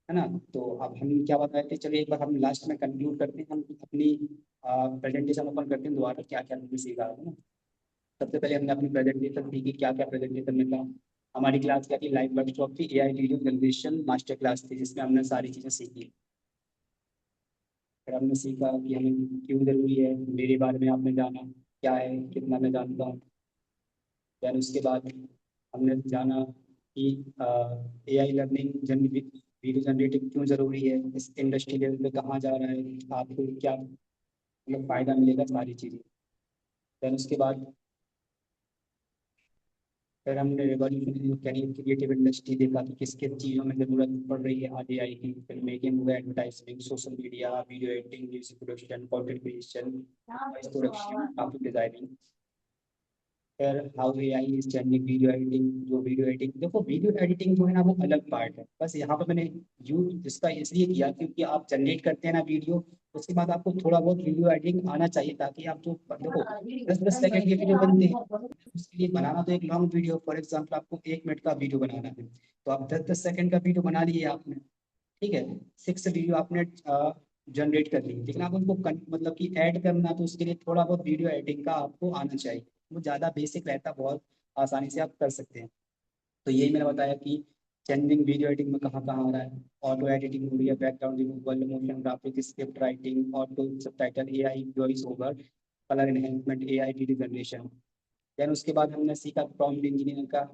है ना। तो अब हम क्या बताए थे, चलिए एक बार हम लास्ट में कंक्लूड करते हैं, हम अपनी प्रेजेंटेशन ओपन करते हैं दोबारा, क्या क्या हमने सीखा, है ना। सबसे पहले हमने अपनी प्रेजेंटेशन सीखी, क्या क्या प्रेजेंटेशन में था। हमारी क्लास क्या थी, लाइव वर्कशॉप थी, AI video generation master class थी, जिसमें हमने सारी चीज़ें सीखी। फिर हमने सीखा कि हमें क्यों जरूरी है, मेरे बारे में आपने जाना क्या है, कितना मैं जानता हूँ। फिर उसके बाद हमने जाना कि एआई लर्निंग वीडियो जनरेटिंग क्यों जरूरी है, इस इंडस्ट्री लेवल पे कहाँ जा रहा है, आपको क्या मतलब फायदा मिलेगा, सारी चीज़ें। फिर उसके बाद फिर हमने रिवॉल्यूशन क्रिएटिव इंडस्ट्री देखा कि किस किस चीज़ों में ज़रूरत पड़ रही है आज एआई की। फिल्म मेकिंग हुआ, advertisement, social media, video editing, music production, content creation, voice production, graphic designing. फिर how AI is changing video editing. जो वीडियो एडिटिंग, देखो वीडियो एडिटिंग जो है ना वो अलग पार्ट है, बस यहाँ पे मैंने यूज इसका इसलिए किया क्योंकि आप जनरेट करते हैं ना वीडियो, उसके बाद आपको थोड़ा बहुत वीडियो एडिटिंग आना चाहिए, ताकि आप जो देखो 10-10 सेकंड के वीडियो बनते हैं, उसके लिए बनाना तो एक लॉन्ग वीडियो, फॉर एग्जाम्पल आपको 1 मिनट का वीडियो बनाना है, तो आप 10-10 सेकंड का वीडियो बना लिए आपने, ठीक है, 6 वीडियो आपने जनरेट कर ली, लेकिन आप उनको मतलब कि ऐड करना, तो उसके लिए थोड़ा बहुत वीडियो एडिटिंग का आपको आना चाहिए। वो ज़्यादा बेसिक रहता, बहुत आसानी से आप कर सकते हैं। तो यही मैंने बताया कि चेंजिंग वीडियो एडिटिंग में कहाँ कहाँ आ रहा है, ऑटो एडिटिंग हो रही है, background removal, motion graphic, script writing, auto subtitle, AI voice over, colour enhancement, AI video generation. Then उसके बाद हमने सीखा प्रॉम्प्ट इंजीनियरिंग का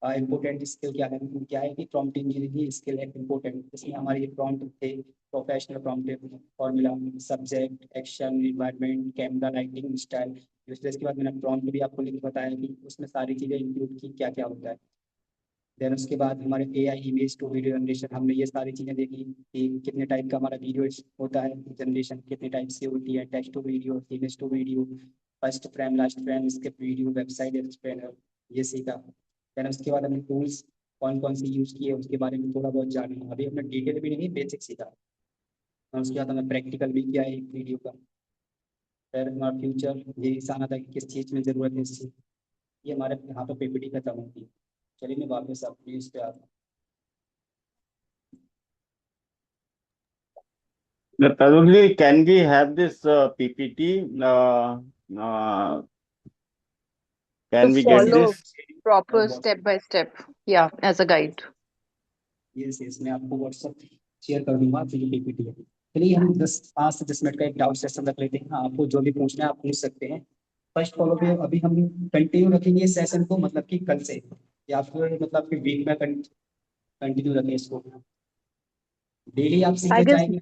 इम्पोर्टेंट स्किल क्या है। क्या है कि प्रॉम्प्ट इंजीनियरिंग स्किल है इम्पोर्टेंट, इसमें हमारे प्रॉम्प्ट थे, professional prompt, formula, subject, action, environment, camera, lighting, style. इसके बाद मैंने प्रॉम्प्ट भी आपको लिख बताया कि उसमें सारी चीज़ें इंक्लूड की, क्या क्या होता है। देन उसके बाद हमारे AI image to video generation, हमने ये सारी चीज़ें देखी कि कितने टाइप का हमारा वीडियो होता है, जनरेशन कितने टाइप से होती है, text to video, image to video, first frame, last frame, script video, website explainer, ये सीखा। देन उसके बाद हमने टूल्स कौन कौन से यूज़ किए उसके बारे में थोड़ा बहुत जाना, अभी हमने डिटेल भी नहीं, बेसिक सीखा। और उसके बाद हमें प्रैक्टिकल भी किया है एक वीडियो का। फिर हमारा फ्यूचर ये आना था कि किस चीज़ में ज़रूरत है इस चीज़, ये हमारे यहाँ पर पीपीटी खत्म होती है। चलिए मैं वापस अपनी इस पे आता हूँ। Tadulji, can we have this PPT? Uh, To can we get follow this? proper step by step, yeah, as a guide. Yes yes, मैं आपको व्हाट्सएप शेयर कर दूंगा, आपकी जो पीपीटी है। चलिए हम 5 से 10 मिनट का एक डाउट सेशन रख लेते हैं, हाँ, आपको जो भी पूछना है आप पूछ सकते हैं। फर्स्ट फॉलो पे अभी हम कंटिन्यू रखेंगे इस सेशन को, मतलब कि कल से, या फिर मतलब कि वीक में कंटिन्यू रखें इसको, डेली आप आई सीखते गेस, जाएंगे।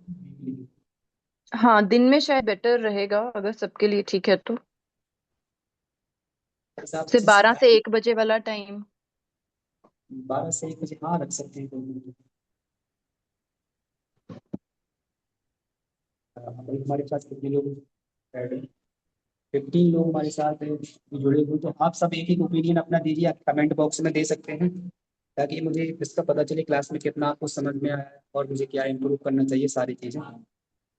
हाँ, दिन में शायद बेटर रहेगा अगर सबके लिए ठीक है तो। हिसाब से से 12 से 1 बजे वाला टाइम। 12 से 1 बजे, हाँ, रख सकते हैं कोई नहीं। अभी हमारे पास कितने लोग ऐड हैं, 15 लोग हमारे साथ हैं जुड़े हुए, तो आप सब एक एक ओपिनियन अपना दीजिए, आप कमेंट बॉक्स में दे सकते हैं, ताकि मुझे इसका पता चले क्लास में कितना आपको समझ में आया है और मुझे क्या इम्प्रूव करना चाहिए, सारी चीज़ें।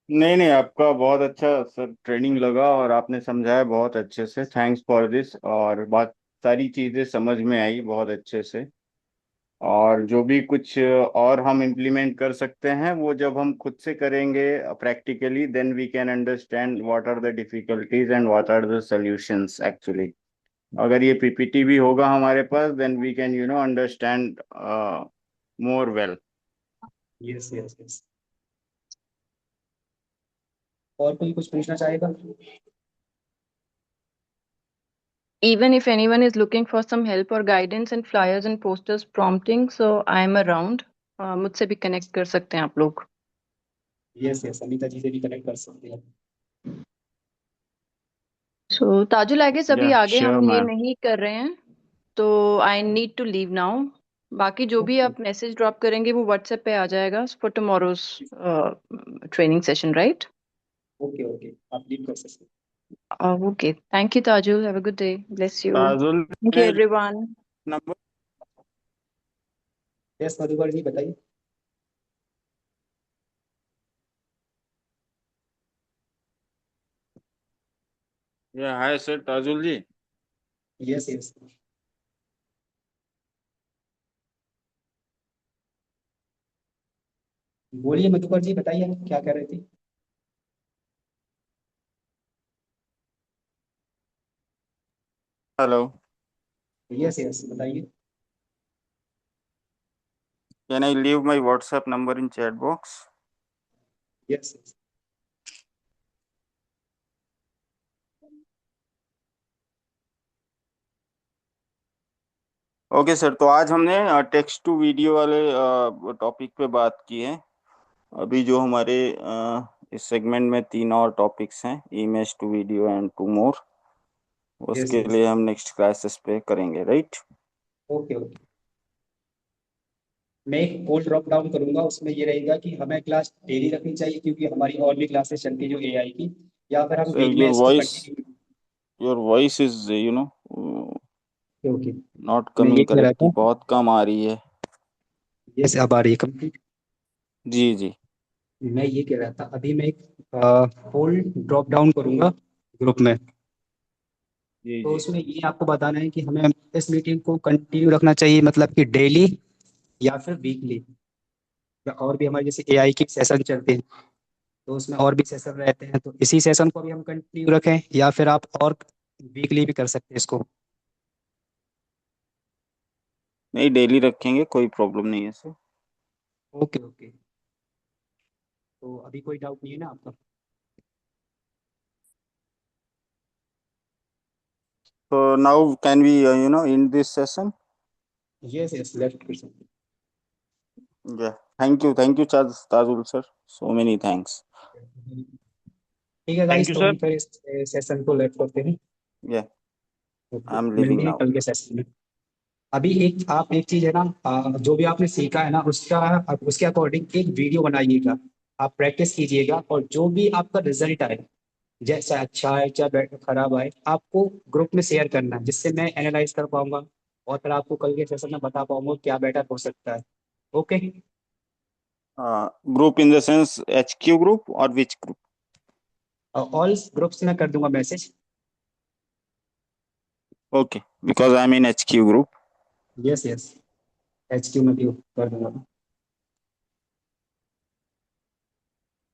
नहीं नहीं, आपका बहुत अच्छा सर ट्रेनिंग लगा और आपने समझाया बहुत अच्छे से। Thanks for this. और बात सारी चीजें समझ में आई बहुत अच्छे से। और जो भी कुछ और हम इम्प्लीमेंट कर सकते हैं वो जब हम खुद से करेंगे practically, then we can understand what are the difficulties and what are the solutions actually. अगर ये पीपीटी भी होगा हमारे पास, then we can understand more well. Yes yes yes. और कोई कुछ पूछना चाहेगा? Even if anyone is looking for some help or guidance and flyers and posters prompting, so I am around. मुझसे भी connect कर सकते हैं आप लोग। यस यस, अमिता जी से भी कनेक्ट कर सकते हैं। So ताजुल, I guess अभी या आगे श्योर हम ये मैम। नहीं कर रहे हैं, तो I need to leave now. बाकी जो भी ओके आप मैसेज ड्रॉप करेंगे वो व्हाट्सएप पे आ जाएगा for tomorrow's training session, right? Okay okay, आप लीव कर सकते हैं। Okay. Thank you, Tajul. Have a good day. Bless you. Tajul Thank you, ने everyone. नंबर। यस मधुकर जी बताइए। या हाय सर ताजुल जी। यस यस, बोलिए मधुकर जी, बताइए क्या कह रहे थे। हेलो। यस यस बताइए। Can I leave my WhatsApp number in chat box? Yes yes. Okay sir, तो आज हमने टेक्स्ट टू वीडियो वाले टॉपिक पे बात की है। अभी जो हमारे इस सेगमेंट में 3 और टॉपिक्स हैं, image to video and two more, yes उसके यस। लिए हम नेक्स्ट क्लासेस पे करेंगे, राइट? Okay okay. मैं एक पोल ड्रॉप डाउन करूंगा, उसमें ये रहेगा कि हमें क्लास डेली रखनी चाहिए क्योंकि हमारी और भी क्लासेस चलती है जो एआई की, या फिर हम सर वीक में इसको continue. Your voice is okay, not मैं ये कमिंग कह रहा करेक्टली, था। बहुत कम आ रही है। यस, अब आ रही है कंप्लीट। जी जी। मैं ये कह रहा था, अभी मैं एक पोल ड्रॉप डाउन करूंगा ग्रुप में। जी तो जी। उसमें ये आपको बताना है कि हमें इस मीटिंग को कंटिन्यू रखना चाहिए, मतलब कि डेली या फिर वीकली, या और भी हमारे जैसे एआई के सेशन चलते हैं तो उसमें और भी सेशन रहते हैं, तो इसी सेशन को भी हम कंटिन्यू रखें या फिर आप और वीकली भी कर सकते हैं इसको। नहीं, डेली रखेंगे, कोई प्रॉब्लम नहीं है सर। ओके ओके, तो अभी कोई डाउट नहीं है ना आपका? तो now can we in this session? Yes yes, left कर सकते या thank you Tajul sir, so many thanks. हैं। ठीक है थैंक गाइस, यू तो सर। हम फिर इस सेशन को लेफ्ट करते हैं। या ओके, आई एम मिलते लिविंग हैं नाउ। कल के सेशन में। अभी एक चीज है ना, जो भी आपने सीखा है ना उसका, आप उसके अकॉर्डिंग एक वीडियो बनाइएगा। आप प्रैक्टिस कीजिएगा और जो भी आपका रिजल्ट आए, जैसा अच्छा है चाहे खराब आए, आपको ग्रुप में शेयर करना है जिससे मैं एनालाइज कर पाऊंगा और फिर आपको कल के सेशन में बता पाऊंगा क्या बेटर हो सकता है। Okay. Group in the sense HQ group और विच ग्रुप? ऑल ग्रुप्स में कर दूंगा message. Okay, because I am in HQ group. Yes yes, HQ में भी कर दूंगा।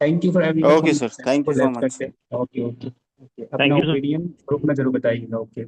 Thank you for everyone, okay हम सर, सेशन थैंक को यू सो लेफ्ट मच। करते हैं। ओके ओके ओके, अपना thank you sir. Opinion group में जरूर बताइएगा। ओके।